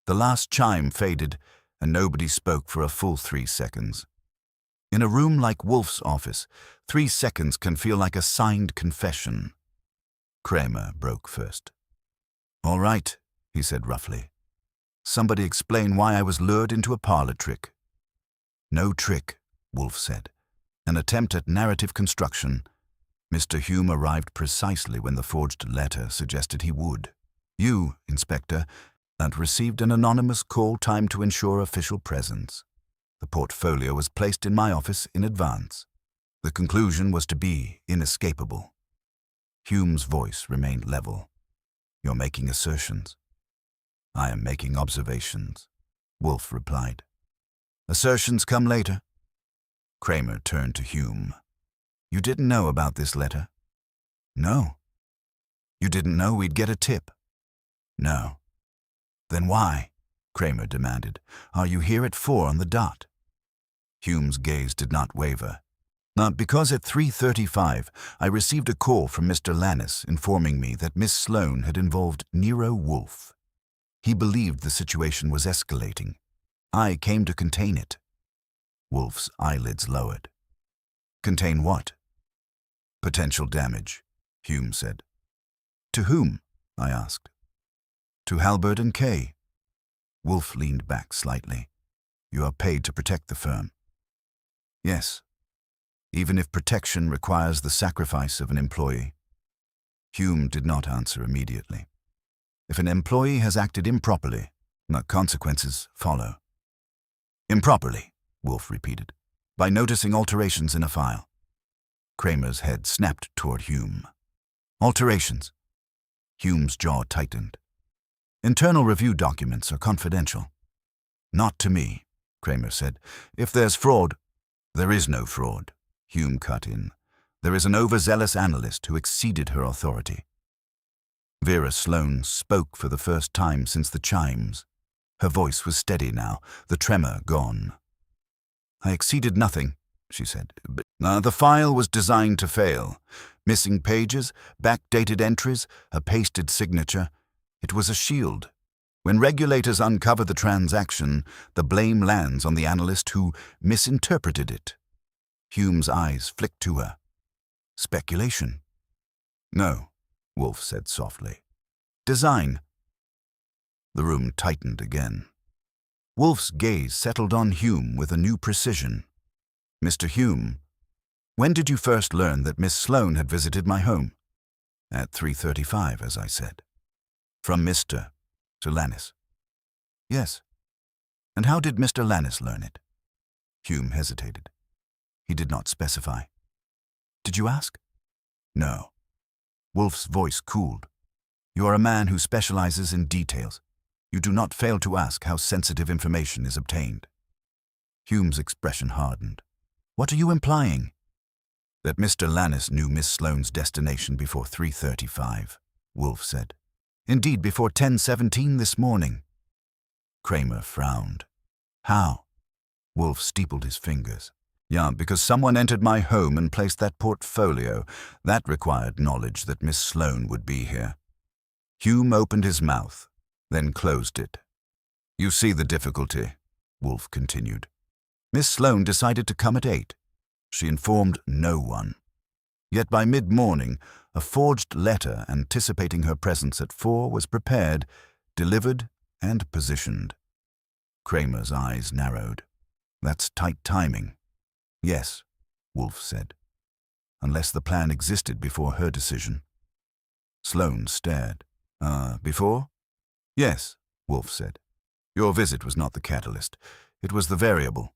The last chime faded, and nobody spoke for a full 3 seconds. In a room like Wolfe's office, 3 seconds can feel like a signed confession. Kramer broke first. "All right," he said roughly. "Somebody explain why I was lured into a parlor trick." "No trick," Wolfe said. "An attempt at narrative construction. Mr. Hume arrived precisely when the forged letter suggested he would. You, Inspector, had received an anonymous call timed to ensure official presence. The portfolio was placed in my office in advance. The conclusion was to be inescapable. Hume's voice remained level. You're making assertions. I am making observations, Wolfe replied. Assertions come later. Kramer turned to Hume. You didn't know about this letter? No. You didn't know we'd get a tip? No. Then why, Kramer demanded, are you here at 4 on the dot? Hume's gaze did not waver. Because at 3:35 I received a call from Mr. Lannis informing me that Miss Sloane had involved Nero Wolfe. He believed the situation was escalating. I came to contain it. Wolfe's eyelids lowered. Contain what? Potential damage, Hume said. To whom? I asked. To Halberd and Kay. Wolfe leaned back slightly. You are paid to protect the firm. Yes. Even if protection requires the sacrifice of an employee. Hume did not answer immediately. If an employee has acted improperly, the consequences follow. Improperly, Wolfe repeated, by noticing alterations in a file. Kramer's head snapped toward Hume. Alterations. Hume's jaw tightened. Internal review documents are confidential. Not to me, Kramer said. If there's fraud, there is no fraud. Hume cut in. There is an overzealous analyst who exceeded her authority. Vera Sloane spoke for the first time since the chimes. Her voice was steady now, the tremor gone. I exceeded nothing, she said. The file was designed to fail. Missing pages, backdated entries, a pasted signature. It was a shield. When regulators uncover the transaction, the blame lands on the analyst who misinterpreted it. Hume's eyes flicked to her. Speculation. No, Wolfe said softly. Design. The room tightened again. Wolfe's gaze settled on Hume with a new precision. Mr. Hume, when did you first learn that Miss Sloane had visited my home? At 3:35, as I said. From Mr. to Lannis. Yes. And how did Mr. Lannis learn it? Hume hesitated. He did not specify. Did you ask? No. Wolfe's voice cooled. You are a man who specializes in details. You do not fail to ask how sensitive information is obtained. Hume's expression hardened. What are you implying? That Mr. Lannis knew Miss Sloane's destination before 3:35, Wolfe said. Indeed, before 10:17 this morning. Kramer frowned. How? Wolfe steepled his fingers. Yeah, because someone entered my home and placed that portfolio. That required knowledge that Miss Sloane would be here. Hume opened his mouth, then closed it. You see the difficulty, Wolfe continued. Miss Sloane decided to come at 8. She informed no one. Yet by mid-morning, a forged letter anticipating her presence at 4 was prepared, delivered, and positioned. Kramer's eyes narrowed. That's tight timing. Yes, Wolfe said. Unless the plan existed before her decision. Sloane stared. Before? Yes, Wolfe said. Your visit was not the catalyst. It was the variable.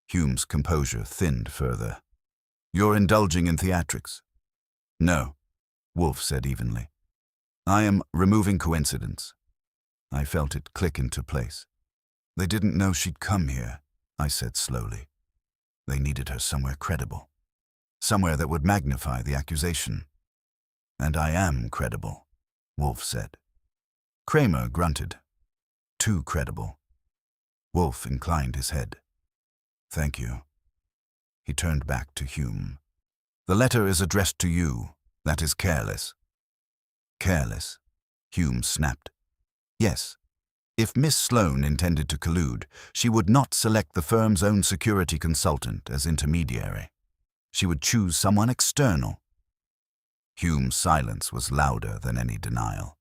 Hume's composure thinned further. You're indulging in theatrics. No, Wolfe said evenly. I am removing coincidence. I felt it click into place. They didn't know she'd come here, I said slowly. They needed her somewhere credible. Somewhere that would magnify the accusation. And I am credible, Wolfe said. Kramer grunted. Too credible. Wolfe inclined his head. Thank you. He turned back to Hume. The letter is addressed to you. That is careless. Careless, Hume snapped. Yes. If Miss Sloane intended to collude, she would not select the firm's own security consultant as intermediary. She would choose someone external. Hume's silence was louder than any denial.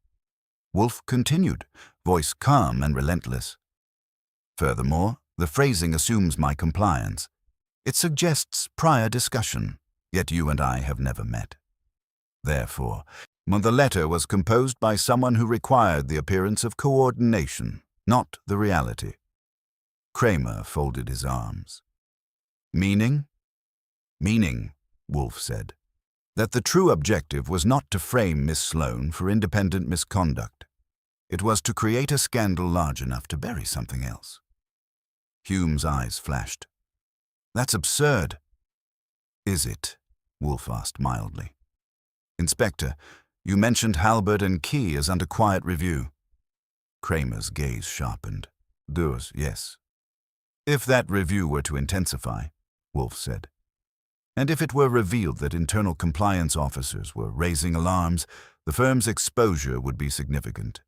Wolfe continued, voice calm and relentless. Furthermore, the phrasing assumes my compliance. It suggests prior discussion. Yet you and I have never met. Therefore, the letter was composed by someone who required the appearance of coordination, not the reality. Kramer folded his arms. Meaning? Meaning, Wolfe said, that the true objective was not to frame Miss Sloane for independent misconduct. It was to create a scandal large enough to bury something else. Hume's eyes flashed. That's absurd. Is it? Wolfe asked mildly. Inspector, you mentioned Halbert and Key as under quiet review. Kramer's gaze sharpened. Those, yes. If that review were to intensify, Wolfe said, and if it were revealed that internal compliance officers were raising alarms, the firm's exposure would be significant.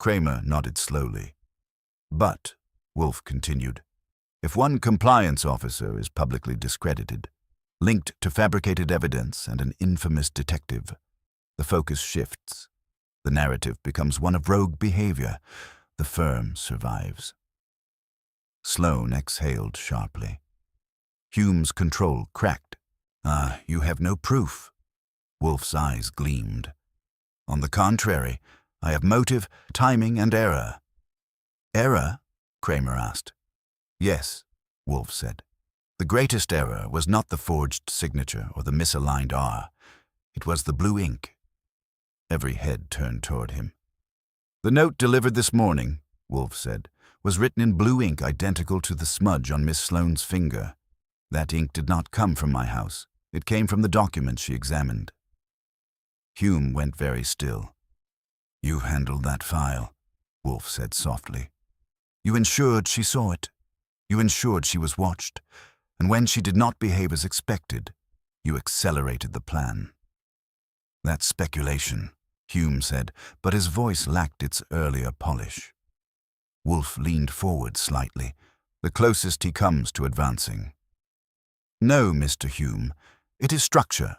Kramer nodded slowly. But, Wolfe continued, if one compliance officer is publicly discredited, linked to fabricated evidence and an infamous detective, the focus shifts. The narrative becomes one of rogue behavior. The firm survives. Sloane exhaled sharply. Hume's control cracked. You have no proof. Wolfe's eyes gleamed. On the contrary, I have motive, timing, and error. Error? Kramer asked. Yes, Wolfe said. The greatest error was not the forged signature or the misaligned R. It was the blue ink. Every head turned toward him. The note delivered this morning, Wolfe said, was written in blue ink identical to the smudge on Miss Sloane's finger. That ink did not come from my house. It came from the documents she examined. Hume went very still. You handled that file, Wolfe said softly. You ensured she saw it. You ensured she was watched. And when she did not behave as expected, you accelerated the plan. That's speculation, Hume said, but his voice lacked its earlier polish. Wolfe leaned forward slightly, the closest he comes to advancing. No, Mr. Hume, it is structure.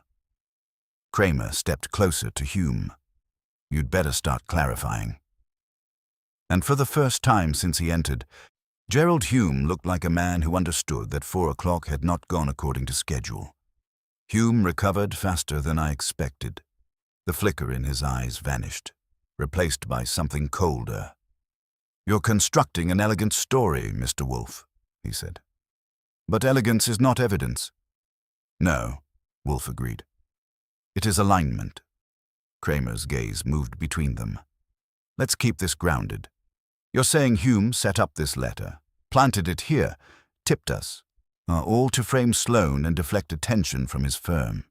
Kramer stepped closer to Hume. You'd better start clarifying. And for the first time since he entered, Gerald Hume looked like a man who understood that 4 o'clock had not gone according to schedule. Hume recovered faster than I expected. The flicker in his eyes vanished, replaced by something colder. You're constructing an elegant story, Mr. Wolfe, he said. But elegance is not evidence. No, Wolfe agreed. It is alignment. Kramer's gaze moved between them. Let's keep this grounded. You're saying Hume set up this letter, planted it here, tipped us, all to frame Sloane and deflect attention from his firm.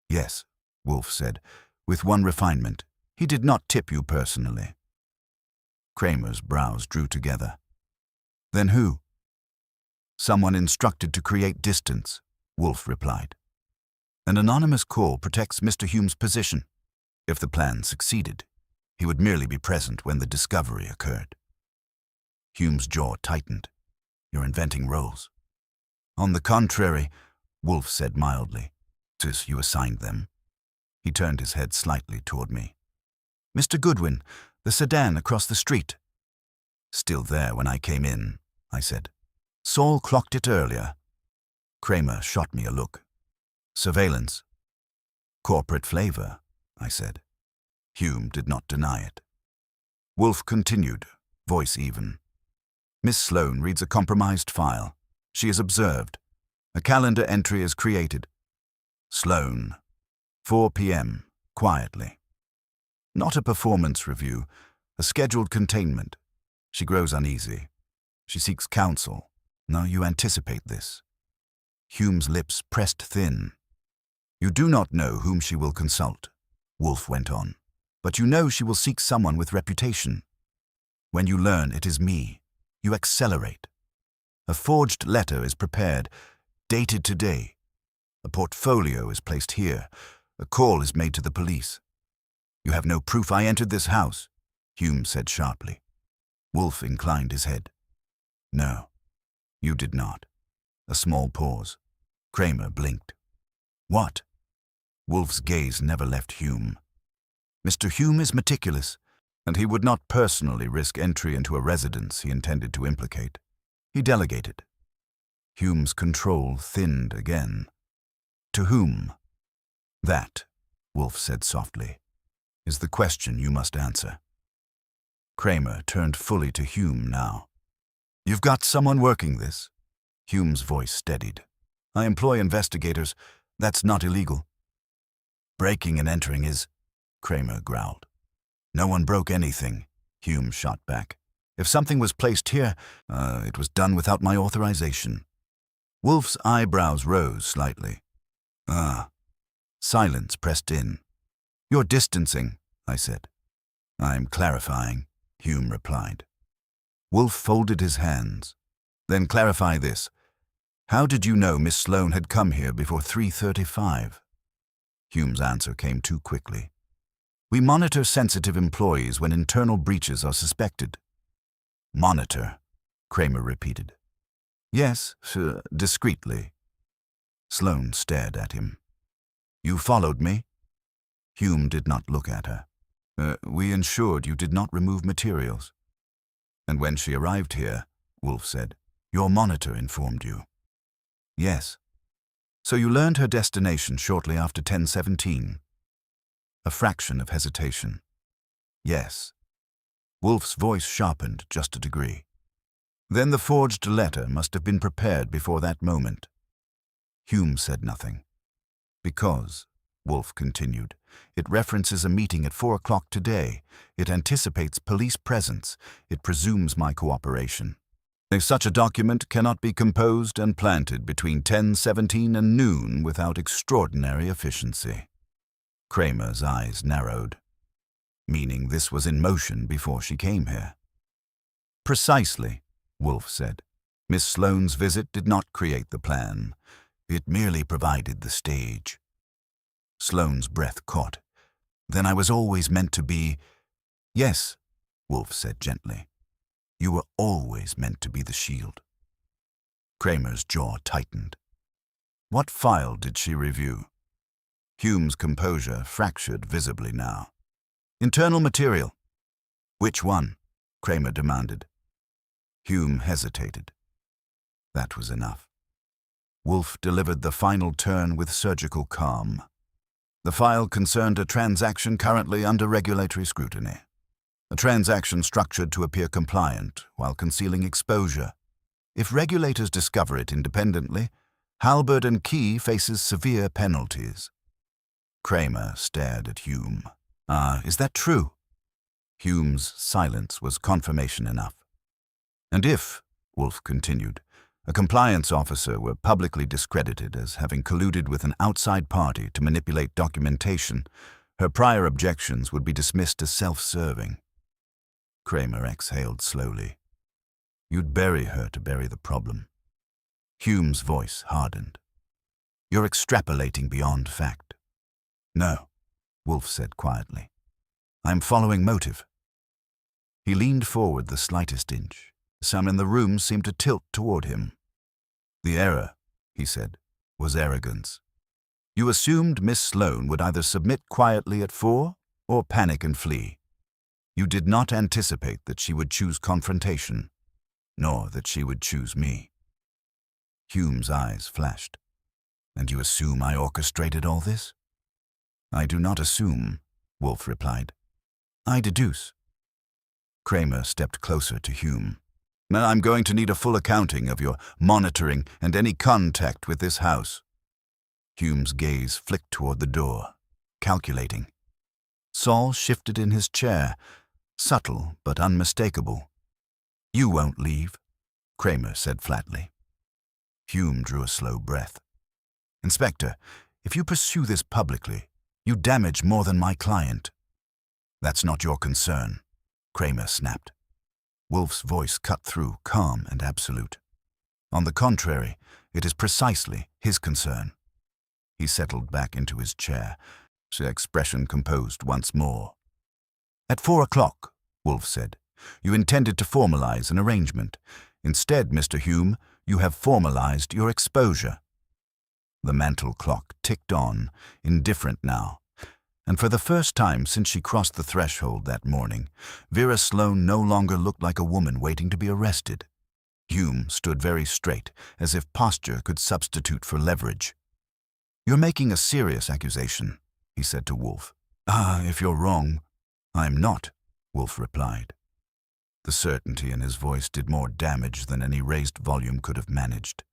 Yes, Wolfe said, with one refinement. He did not tip you personally. Kramer's brows drew together. Then who? Someone instructed to create distance, Wolfe replied. An anonymous call protects Mr. Hume's position. If the plan succeeded, he would merely be present when the discovery occurred. Hume's jaw tightened. You're inventing roles. On the contrary, Wolfe said mildly. Since you assigned them. He turned his head slightly toward me. Mr. Goodwin, the sedan across the street. Still there when I came in, I said. Saul clocked it earlier. Kramer shot me a look. Surveillance. Corporate flavor, I said. Hume did not deny it. Wolfe continued, voice even. Miss Sloane reads a compromised file. She is observed. A calendar entry is created. Sloane. 4 p.m. Quietly. Not a performance review, a scheduled containment. She grows uneasy. She seeks counsel. Now you anticipate this. Hume's lips pressed thin. You do not know whom she will consult, Wolfe went on, but you know she will seek someone with reputation. When you learn it is me, you accelerate. A forged letter is prepared, dated today. A portfolio is placed here. A call is made to the police. You have no proof I entered this house, Hume said sharply. Wolfe inclined his head. No, you did not. A small pause. Kramer blinked. What? Wolfe's gaze never left Hume. Mr. Hume is meticulous, and he would not personally risk entry into a residence he intended to implicate. He delegated. Hume's control thinned again. To whom? That, Wolfe said softly, is the question you must answer. Kramer turned fully to Hume now. You've got someone working this? Hume's voice steadied. I employ investigators. That's not illegal. Breaking and entering is, Kramer growled. No one broke anything, Hume shot back. If something was placed here, it was done without my authorization. Wolfe's eyebrows rose slightly. Silence pressed in. You're distancing, I said. I'm clarifying, Hume replied. Wolfe folded his hands. Then clarify this. How did you know Miss Sloane had come here before 3:35? Hume's answer came too quickly. We monitor sensitive employees when internal breaches are suspected. Monitor, Kramer repeated. Yes, discreetly. Sloane stared at him. You followed me? Hume did not look at her. We ensured you did not remove materials. And when she arrived here, Wolfe said, your monitor informed you. Yes. So you learned her destination shortly after 10:17. A fraction of hesitation. Yes. Wolfe's voice sharpened just a degree. Then the forged letter must have been prepared before that moment. Hume said nothing. Because, Wolfe continued, it references a meeting at 4 o'clock today. It anticipates police presence. It presumes my cooperation. If such a document cannot be composed and planted between 10:17 and noon without extraordinary efficiency. Kramer's eyes narrowed. Meaning this was in motion before she came here. Precisely, Wolfe said. Miss Sloane's visit did not create the plan. It merely provided the stage. Sloane's breath caught. Then I was always meant to be... Yes, Wolfe said gently. You were always meant to be the shield. Kramer's jaw tightened. What file did she review? Hume's composure fractured visibly now. Internal material. Which one? Kramer demanded. Hume hesitated. That was enough. Wolfe delivered the final turn with surgical calm. The file concerned a transaction currently under regulatory scrutiny. A transaction structured to appear compliant while concealing exposure. If regulators discover it independently, Halberd and Key faces severe penalties. Kramer stared at Hume. Is that true? Hume's silence was confirmation enough. And if, Wolfe continued, a compliance officer were publicly discredited as having colluded with an outside party to manipulate documentation, her prior objections would be dismissed as self-serving. Kramer exhaled slowly. You'd bury her to bury the problem. Hume's voice hardened. You're extrapolating beyond fact. No, Wolfe said quietly. I'm following motive. He leaned forward the slightest inch. Some in the room seemed to tilt toward him. The error, he said, was arrogance. You assumed Miss Sloane would either submit quietly at 4 or panic and flee. You did not anticipate that she would choose confrontation, nor that she would choose me. Hume's eyes flashed. And you assume I orchestrated all this? I do not assume, Wolfe replied. I deduce. Kramer stepped closer to Hume. I'm going to need a full accounting of your monitoring and any contact with this house. Hume's gaze flicked toward the door, calculating. Saul shifted in his chair, subtle but unmistakable. You won't leave, Kramer said flatly. Hume drew a slow breath. Inspector, if you pursue this publicly, you damage more than my client. That's not your concern, Kramer snapped. Wolfe's voice cut through, calm and absolute. On the contrary, it is precisely his concern. He settled back into his chair, his expression composed once more. At 4 o'clock, Wolfe said, you intended to formalize an arrangement. Instead, Mr. Hume, you have formalized your exposure. The mantel clock ticked on, indifferent now. And for the first time since she crossed the threshold that morning, Vera Sloane no longer looked like a woman waiting to be arrested. Hume stood very straight, as if posture could substitute for leverage. "You're making a serious accusation," he said to Wolfe. "Ah, if you're wrong." "I'm not," Wolfe replied. The certainty in his voice did more damage than any raised volume could have managed.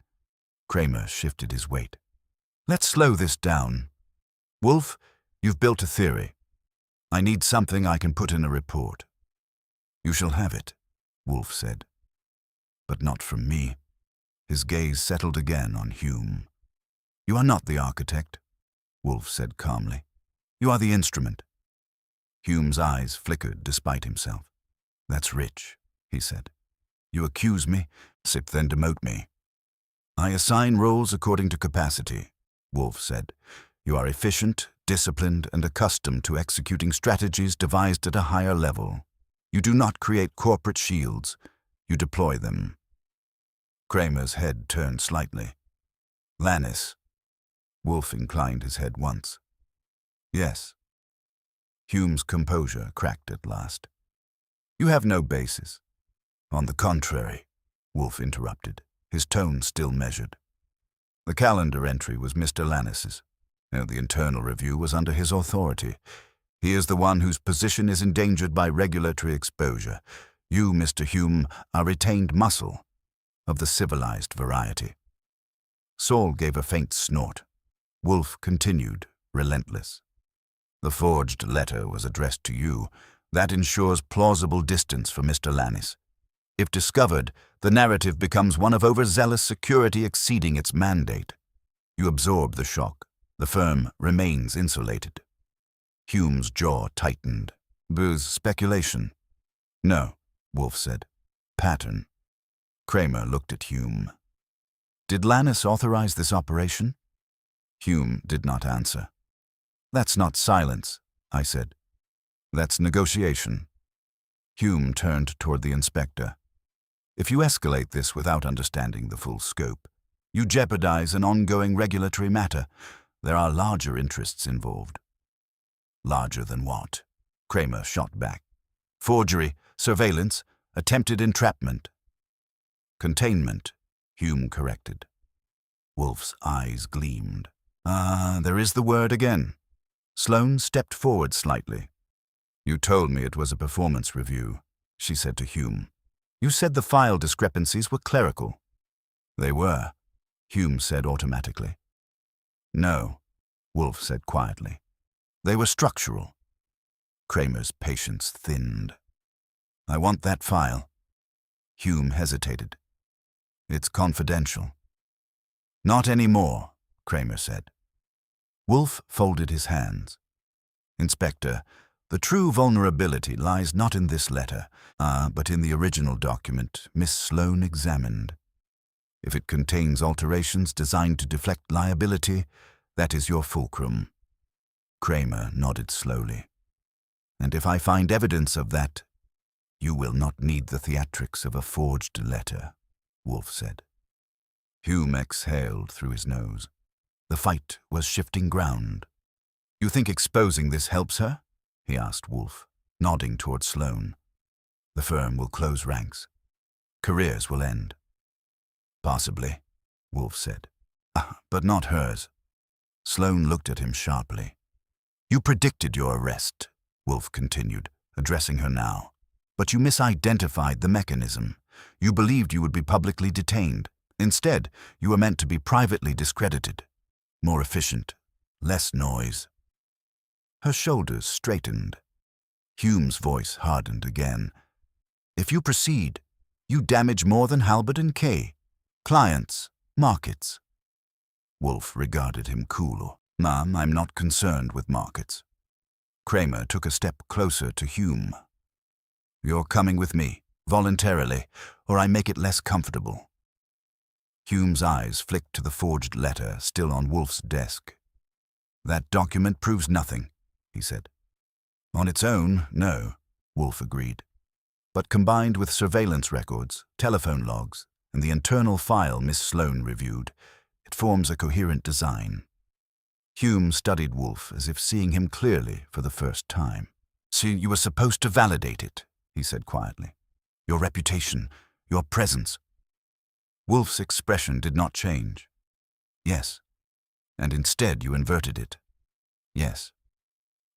Kramer shifted his weight. "Let's slow this down. Wolfe, you've built a theory. I need something I can put in a report." "You shall have it," Wolfe said. "But not from me." His gaze settled again on Hume. "You are not the architect," Wolfe said calmly. "You are the instrument." Hume's eyes flickered despite himself. "That's rich," he said. "You accuse me, then demote me." "I assign roles according to capacity," Wolfe said. "You are efficient, disciplined, and accustomed to executing strategies devised at a higher level. You do not create corporate shields. You deploy them." Kramer's head turned slightly. "Lannis." Wolfe inclined his head once. "Yes." Hume's composure cracked at last. "You have no basis." "On the contrary," Wolfe interrupted, his tone still measured. "The calendar entry was Mr. Lannis's. The internal review was under his authority. He is the one whose position is endangered by regulatory exposure. You, Mr. Hume, are retained muscle of the civilized variety." Saul gave a faint snort. Wolfe continued, relentless. "The forged letter was addressed to you. That ensures plausible distance for Mr. Lannis. If discovered, the narrative becomes one of overzealous security exceeding its mandate. You absorb the shock. The firm remains insulated." Hume's jaw tightened. "Booze speculation?" "No," Wolfe said. "Pattern." Kramer looked at Hume. "Did Lannis authorize this operation?" Hume did not answer. "That's not silence," I said. "That's negotiation." Hume turned toward the inspector. "If you escalate this without understanding the full scope, you jeopardize an ongoing regulatory matter. There are larger interests involved." "Larger than what?" Kramer shot back. "Forgery, surveillance, attempted entrapment." "Containment," Hume corrected. Wolfe's eyes gleamed. There is the word again." Sloane stepped forward slightly. "You told me it was a performance review," she said to Hume. "You said the file discrepancies were clerical." "They were," Hume said automatically. "No," Wolfe said quietly. "They were structural." Kramer's patience thinned. "I want that file." Hume hesitated. "It's confidential." "Not anymore," Kramer said. Wolfe folded his hands. "Inspector, the true vulnerability lies not in this letter, but in the original document Miss Sloane examined. If it contains alterations designed to deflect liability, that is your fulcrum." Kramer nodded slowly. "And if I find evidence of that, you will not need the theatrics of a forged letter," Wolfe said. Hume exhaled through his nose. The fight was shifting ground. "You think exposing this helps her?" he asked Wolfe, nodding toward Sloane. "The firm will close ranks. Careers will end." "Possibly," Wolfe said. "But not hers." Sloane looked at him sharply. "You predicted your arrest," Wolfe continued, addressing her now. "But you misidentified the mechanism. You believed you would be publicly detained. Instead, you were meant to be privately discredited. More efficient, less noise." Her shoulders straightened. Hume's voice hardened again. "If you proceed, you damage more than Halbert and Kay. Clients, markets." Wolfe regarded him coolly. "Ma'am, I'm not concerned with markets." Kramer took a step closer to Hume. "You're coming with me, voluntarily, or I make it less comfortable." Hume's eyes flicked to the forged letter still on Wolfe's desk. "That document proves nothing," he said. "On its own, no," Wolfe agreed. "But combined with surveillance records, telephone logs, and the internal file Miss Sloane reviewed, it forms a coherent design." Hume studied Wolfe as if seeing him clearly for the first time. "See, you were supposed to validate it," he said quietly. "Your reputation, your presence." Wolfe's expression did not change. "Yes." and instead you inverted it. Yes.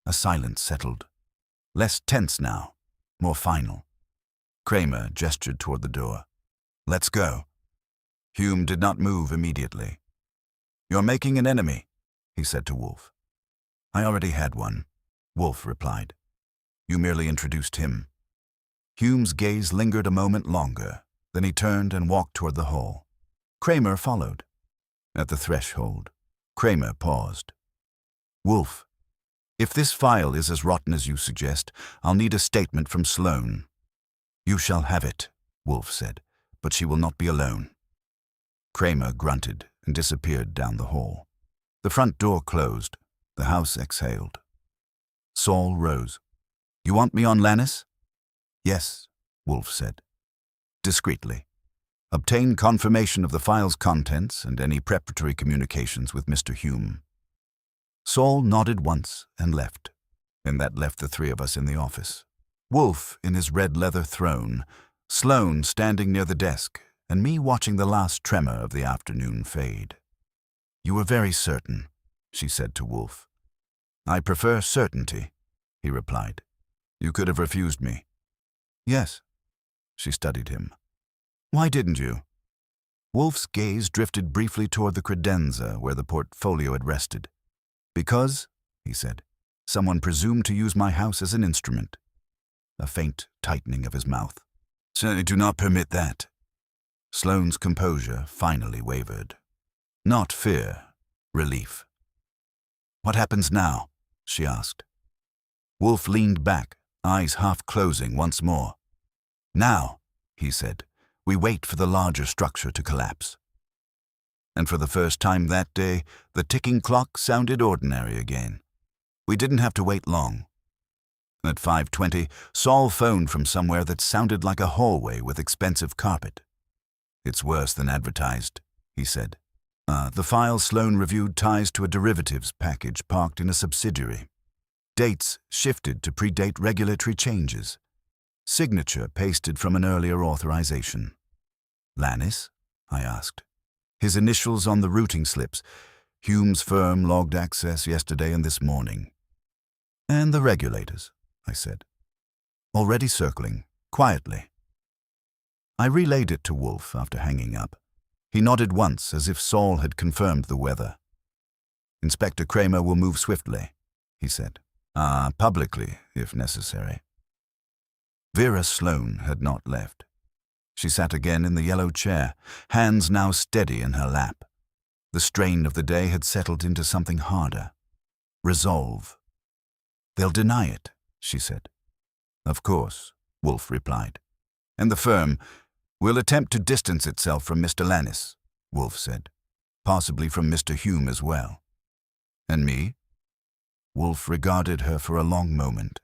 A silence settled. Less tense now, more final. Kramer gestured toward the door. Let's go. Hume did not move immediately. You're making an enemy, he said to Wolfe. I already had one, Wolfe replied. You merely introduced him. Hume's gaze lingered a moment longer, then he turned and walked toward the hall. Kramer followed. At the threshold, Kramer paused. Wolfe, if this file is as rotten as you suggest, I'll need a statement from Sloane. You shall have it, Wolfe said, but she will not be alone. Kramer grunted and disappeared down the hall. The front door closed. The house exhaled. Saul rose. You want me on Lannis? Yes, Wolfe said. Discreetly. Obtain confirmation of the file's contents and any preparatory communications with Mr. Hume. Saul nodded once and left, and that left the three of us in the office. Wolfe in his red leather throne, Sloane standing near the desk, and me watching the last tremor of the afternoon fade. You were very certain, she said to Wolfe. I prefer certainty, he replied. You could have refused me. Yes, she studied him. Why didn't you? Wolfe's gaze drifted briefly toward the credenza where the portfolio had rested. Because, he said, someone presumed to use my house as an instrument. A faint tightening of his mouth. Certainly do not permit that. Sloane's composure finally wavered. Not fear, relief. What happens now? She asked. Wolfe leaned back, eyes half closing once more. Now, he said, we wait for the larger structure to collapse. And for the first time that day, the ticking clock sounded ordinary again. We didn't have to wait long. At 5:20, Saul phoned from somewhere that sounded like a hallway with expensive carpet. It's worse than advertised, he said. The file Sloane reviewed ties to a derivatives package parked in a subsidiary. Dates shifted to predate regulatory changes. Signature pasted from an earlier authorization. Lannis? I asked. His initials on the routing slips. Hume's firm logged access yesterday and this morning. And the regulators, I said. Already circling, quietly. I relayed it to Wolfe after hanging up. He nodded once as if Saul had confirmed the weather. Inspector Kramer will move swiftly, he said. Publicly, if necessary. Vera Sloane had not left. She sat again in the yellow chair, hands now steady in her lap. The strain of the day had settled into something harder. Resolve. They'll deny it, she said. Of course, Wolfe replied. And the firm will attempt to distance itself from Mr. Lannis, Wolfe said. Possibly from Mr. Hume as well. And me? Wolfe regarded her for a long moment.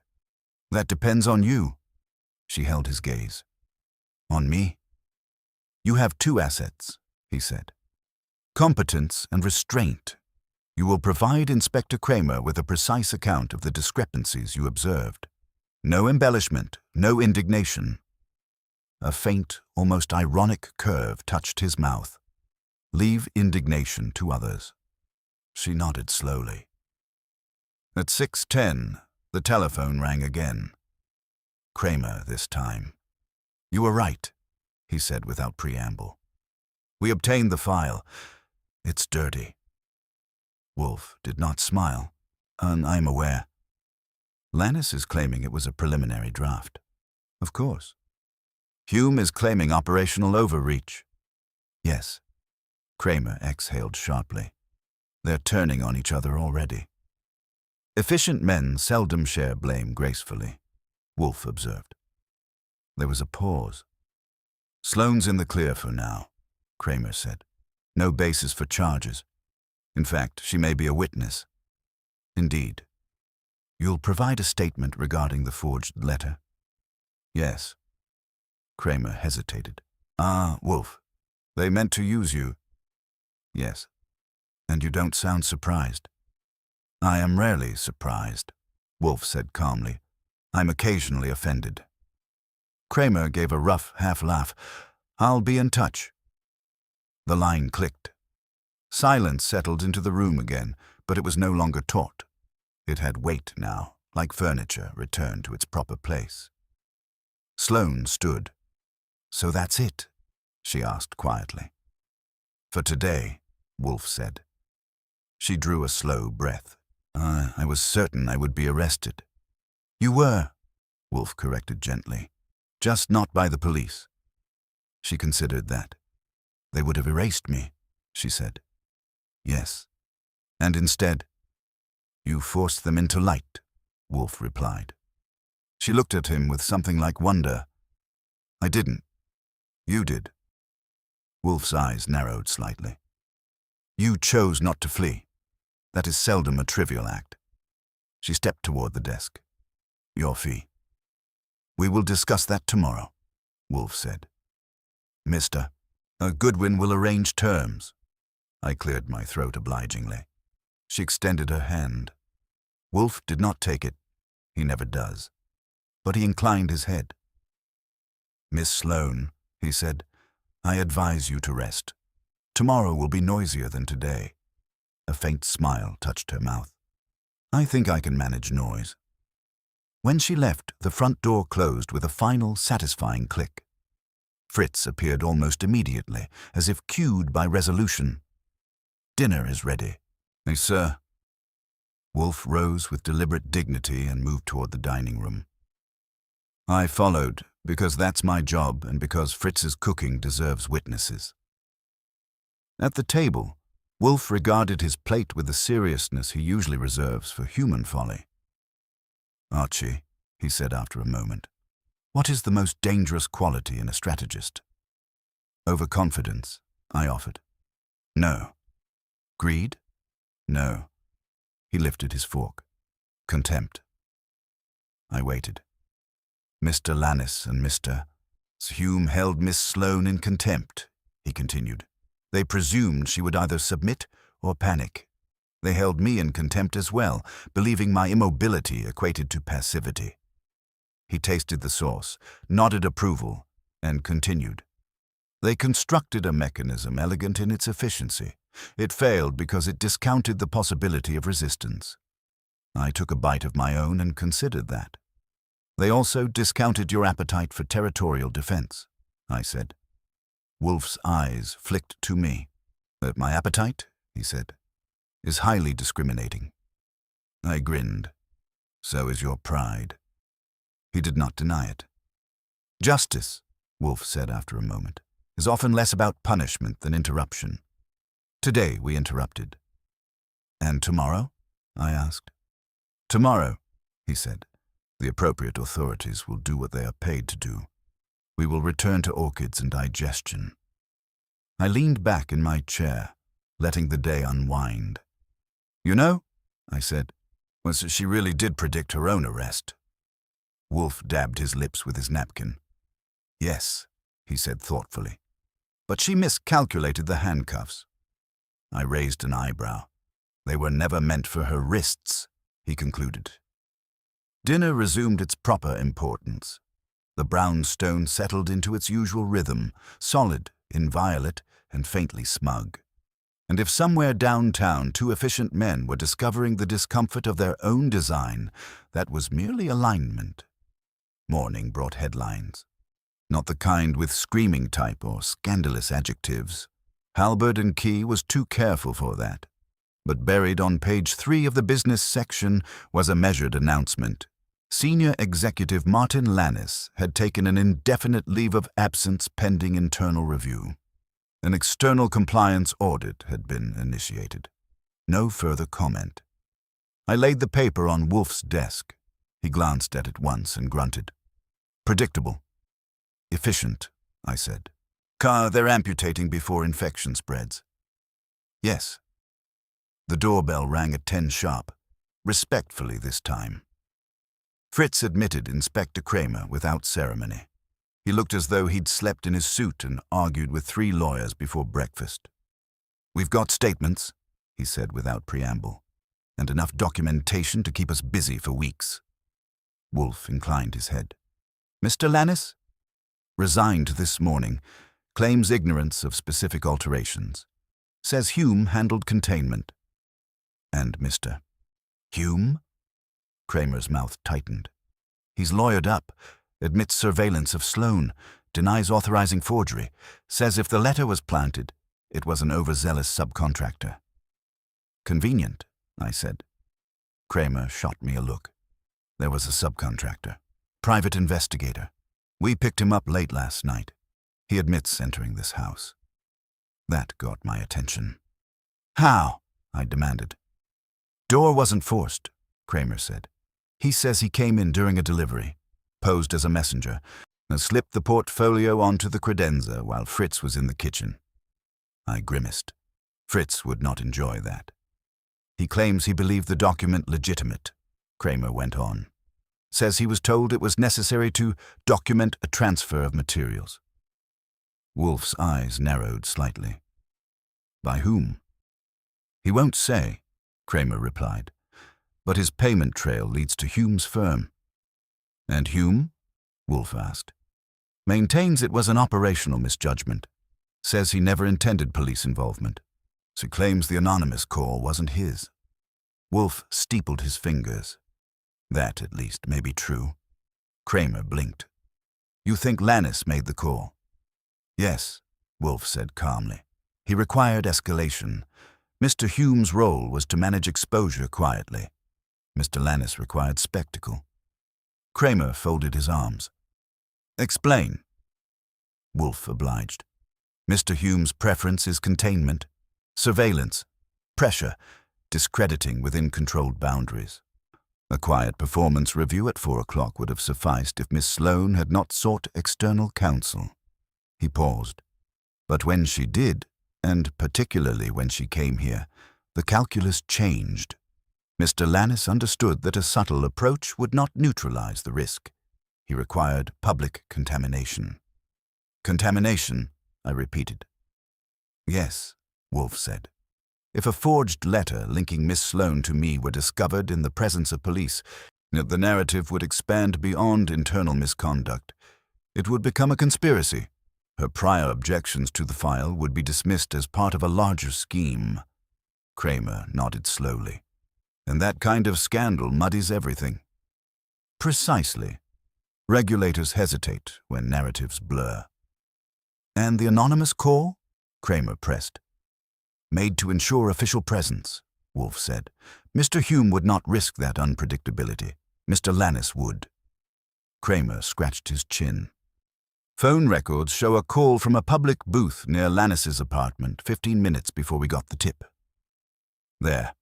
That depends on you. She held his gaze. On me? You have two assets, he said. Competence and restraint. You will provide Inspector Kramer with a precise account of the discrepancies you observed. No embellishment, no indignation. A faint, almost ironic curve touched his mouth. Leave indignation to others. She nodded slowly. At 6:10, the telephone rang again. Kramer this time. You were right, he said without preamble. We obtained the file. It's dirty. Wolfe did not smile. I'm aware. Lannis is claiming it was a preliminary draft. Of course. Hume is claiming operational overreach. Yes. Kramer exhaled sharply. They're turning on each other already. Efficient men seldom share blame gracefully, Wolfe observed. There was a pause. Sloane's in the clear for now, Kramer said. No basis for charges. In fact, she may be a witness. Indeed. You'll provide a statement regarding the forged letter? Yes. Kramer hesitated. Wolfe, they meant to use you. Yes. And you don't sound surprised. I am rarely surprised, Wolfe said calmly. I'm occasionally offended. Kramer gave a rough half-laugh. I'll be in touch. The line clicked. Silence settled into the room again, but it was no longer taut. It had weight now, like furniture returned to its proper place. Sloane stood. "So that's it?" she asked quietly. "For today," Wolfe said. She drew a slow breath. I was certain I would be arrested." "You were," Wolfe corrected gently. "Just not by the police." She considered that. "They would have erased me," she said. "Yes. And instead, you forced them into light," Wolfe replied. She looked at him with something like wonder. "I didn't. You did." Wolfe's eyes narrowed slightly. "You chose not to flee. That is seldom a trivial act." She stepped toward the desk. "Your fee." "We will discuss that tomorrow," Wolfe said. "Mr. Goodwin will arrange terms." I cleared my throat obligingly. She extended her hand. Wolfe did not take it. He never does. But he inclined his head. "Miss Sloane," he said, "I advise you to rest. Tomorrow will be noisier than today." A faint smile touched her mouth. "I think I can manage noise." When she left, the front door closed with a final, satisfying click. Fritz appeared almost immediately, as if cued by resolution. "Dinner is ready." "Yes, sir." Wolfe rose with deliberate dignity and moved toward the dining room. I followed, because that's my job and because Fritz's cooking deserves witnesses. At the table, Wolfe regarded his plate with the seriousness he usually reserves for human folly. "Archie," he said after a moment, "what is the most dangerous quality in a strategist?" "Overconfidence," I offered. "No." "Greed?" "No." He lifted his fork. "Contempt." I waited. "Mr. Lannis and Mr. Hume held Miss Sloane in contempt," he continued. "They presumed she would either submit or panic. They held me in contempt as well, believing my immobility equated to passivity." He tasted the sauce, nodded approval, and continued. "They constructed a mechanism elegant in its efficiency. It failed because it discounted the possibility of resistance. I took a bite of my own and considered that. They also discounted your appetite for territorial defense," I said. Wolfe's eyes flicked to me. "My appetite," he said, "is highly discriminating." I grinned. "So is your pride." He did not deny it. "Justice," Wolfe said after a moment, "is often less about punishment than interruption. Today we interrupted." "And tomorrow?" I asked. "Tomorrow," he said, "the appropriate authorities will do what they are paid to do. We will return to orchids and digestion." I leaned back in my chair, letting the day unwind. "You know," I said, "she really did predict her own arrest." Wolfe dabbed his lips with his napkin. "Yes," he said thoughtfully, "but she miscalculated the handcuffs." I raised an eyebrow. "They were never meant for her wrists," he concluded. Dinner resumed its proper importance. The brownstone settled into its usual rhythm, solid, inviolate, and faintly smug. And if somewhere downtown 2 efficient men were discovering the discomfort of their own design, that was merely alignment. Morning brought headlines. Not the kind with screaming type or scandalous adjectives. Halberd and Key was too careful for that. But buried on page 3 of the business section was a measured announcement. Senior Executive Martin Lannis had taken an indefinite leave of absence pending internal review. An external compliance audit had been initiated. No further comment. I laid the paper on Wolfe's desk. He glanced at it once and grunted. "Predictable." "Efficient," I said. "They're amputating before infection spreads." "Yes." The doorbell rang at 10 sharp, respectfully this time. Fritz admitted Inspector Kramer without ceremony. He looked as though he'd slept in his suit and argued with 3 lawyers before breakfast. "We've got statements," he said without preamble, "and enough documentation to keep us busy for weeks." Wolfe inclined his head. "Mr. Lannis?" "Resigned this morning. Claims ignorance of specific alterations. Says Hume handled containment. And Mr. Hume? Kramer's mouth tightened. He's lawyered up, admits surveillance of Sloane, denies authorizing forgery, says if the letter was planted, it was an overzealous subcontractor. Convenient, I said. Kramer shot me a look. There was a subcontractor. Private investigator. We picked him up late last night. He admits entering this house. That got my attention. How? I demanded. Door wasn't forced, Kramer said. He says he came in during a delivery, posed as a messenger, and slipped the portfolio onto the credenza while Fritz was in the kitchen. I grimaced. Fritz would not enjoy that. He claims he believed the document legitimate, Kramer went on. Says he was told it was necessary to document a transfer of materials. Wolfe's eyes narrowed slightly. By whom? He won't say, Kramer replied, but his payment trail leads to Hume's firm. And Hume? Wolfe asked. Maintains it was an operational misjudgment. Says he never intended police involvement. So claims the anonymous call wasn't his. Wolfe steepled his fingers. That, at least, may be true. Kramer blinked. You think Lannis made the call? Yes, Wolfe said calmly. He required escalation. Mr. Hume's role was to manage exposure quietly. Mr. Lannis required spectacle. Kramer folded his arms. Explain. Wolfe obliged. Mr. Hume's preference is containment, surveillance, pressure, discrediting within controlled boundaries. A quiet performance review at 4 o'clock would have sufficed if Miss Sloane had not sought external counsel. He paused. But when she did, and particularly when she came here, the calculus changed. Mr. Lannis understood that a subtle approach would not neutralize the risk. He required public contamination. Contamination, I repeated. Yes, Wolfe said. If a forged letter linking Miss Sloane to me were discovered in the presence of police, the narrative would expand beyond internal misconduct. It would become a conspiracy. Her prior objections to the file would be dismissed as part of a larger scheme. Kramer nodded slowly. And that kind of scandal muddies everything. Precisely. Regulators hesitate when narratives blur. And the anonymous call? Kramer pressed. Made to ensure official presence, Wolfe said. Mr. Hume would not risk that unpredictability. Mr. Lannis would. Kramer scratched his chin. Phone records show a call from a public booth near Lannis's apartment 15 minutes before we got the tip. There,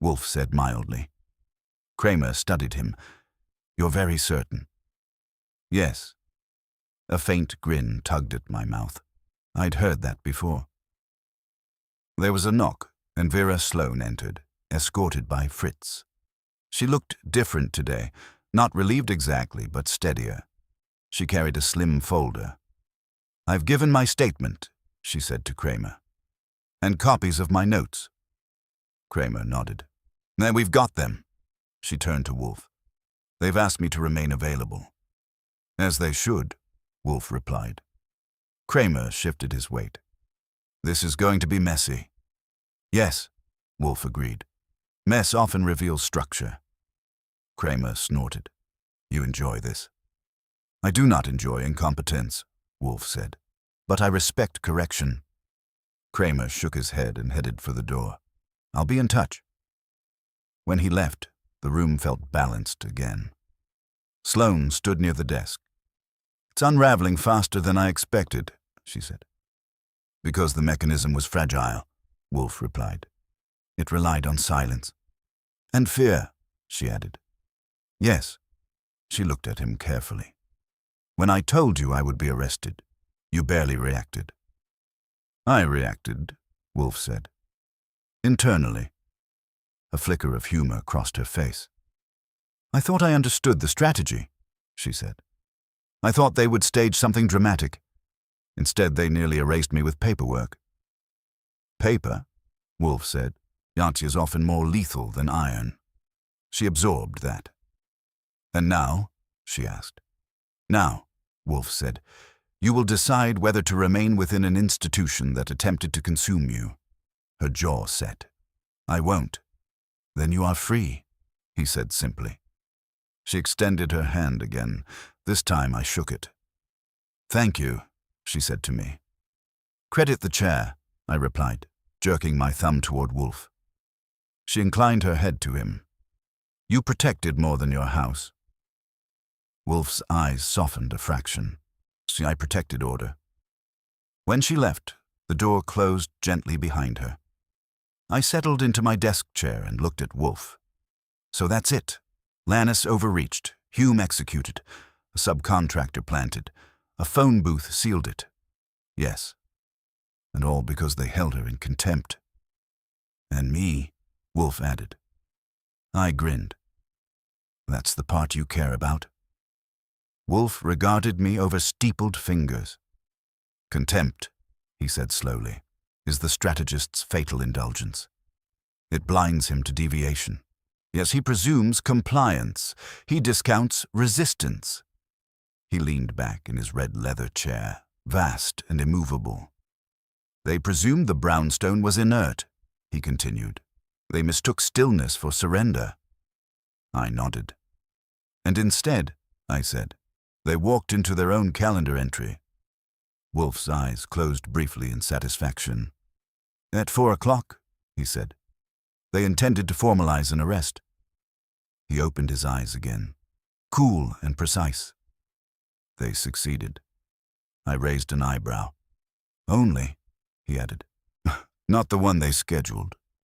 Wolfe said mildly. Kramer studied him. You're very certain? Yes. A faint grin tugged at my mouth. I'd heard that before. There was a knock, and Vera Sloane entered, escorted by Fritz. She looked different today, not relieved exactly, but steadier. She carried a slim folder. I've given my statement, she said to Kramer. And copies of my notes. Kramer nodded. Then we've got them. She turned to Wolfe. They've asked me to remain available. As they should, Wolfe replied. Kramer shifted his weight. This is going to be messy. Yes, Wolfe agreed. Mess often reveals structure. Kramer snorted. You enjoy this? I do not enjoy incompetence, Wolfe said, but I respect correction. Kramer shook his head and headed for the door. I'll be in touch. When he left, the room felt balanced again. Sloane stood near the desk. It's unraveling faster than I expected, she said. Because the mechanism was fragile, Wolfe replied. It relied on silence. And fear, she added. Yes. She looked at him carefully. When I told you I would be arrested, you barely reacted. I reacted, Wolfe said. Internally. A flicker of humor crossed her face. I thought I understood the strategy, she said. I thought they would stage something dramatic. Instead, they nearly erased me with paperwork. Paper, Wolfe said. Yanti is often more lethal than iron. She absorbed that. And now? She asked. Now, Wolfe said, you will decide whether to remain within an institution that attempted to consume you. Her jaw set. "I won't." "Then you are free," he said simply. She extended her hand again. This time I shook it. "Thank you," she said to me. "Credit the chair," I replied, jerking my thumb toward Wolfe. She inclined her head to him. "You protected more than your house." Wolfe's eyes softened a fraction. "See, I protected order." When she left, the door closed gently behind her. I settled into my desk chair and looked at Wolfe. So that's it. Lannis overreached, Hume executed, a subcontractor planted, a phone booth sealed it. Yes. And all because they held her in contempt. "And me," Wolfe added. I grinned. "That's the part you care about?" Wolfe regarded me over steepled fingers. "Contempt," he said slowly, "is the strategist's fatal indulgence. It blinds him to deviation. Yes, he presumes compliance. He discounts resistance." He leaned back in his red leather chair, vast and immovable. "They presumed the brownstone was inert," he continued. "They mistook stillness for surrender." I nodded. "And instead," I said, "they walked into their own calendar entry." Wolfe's eyes closed briefly in satisfaction. "At 4 o'clock, he said. "They intended to formalize an arrest." He opened his eyes again, cool and precise. "They succeeded." I raised an eyebrow. "Only," he added. "Not the one they scheduled."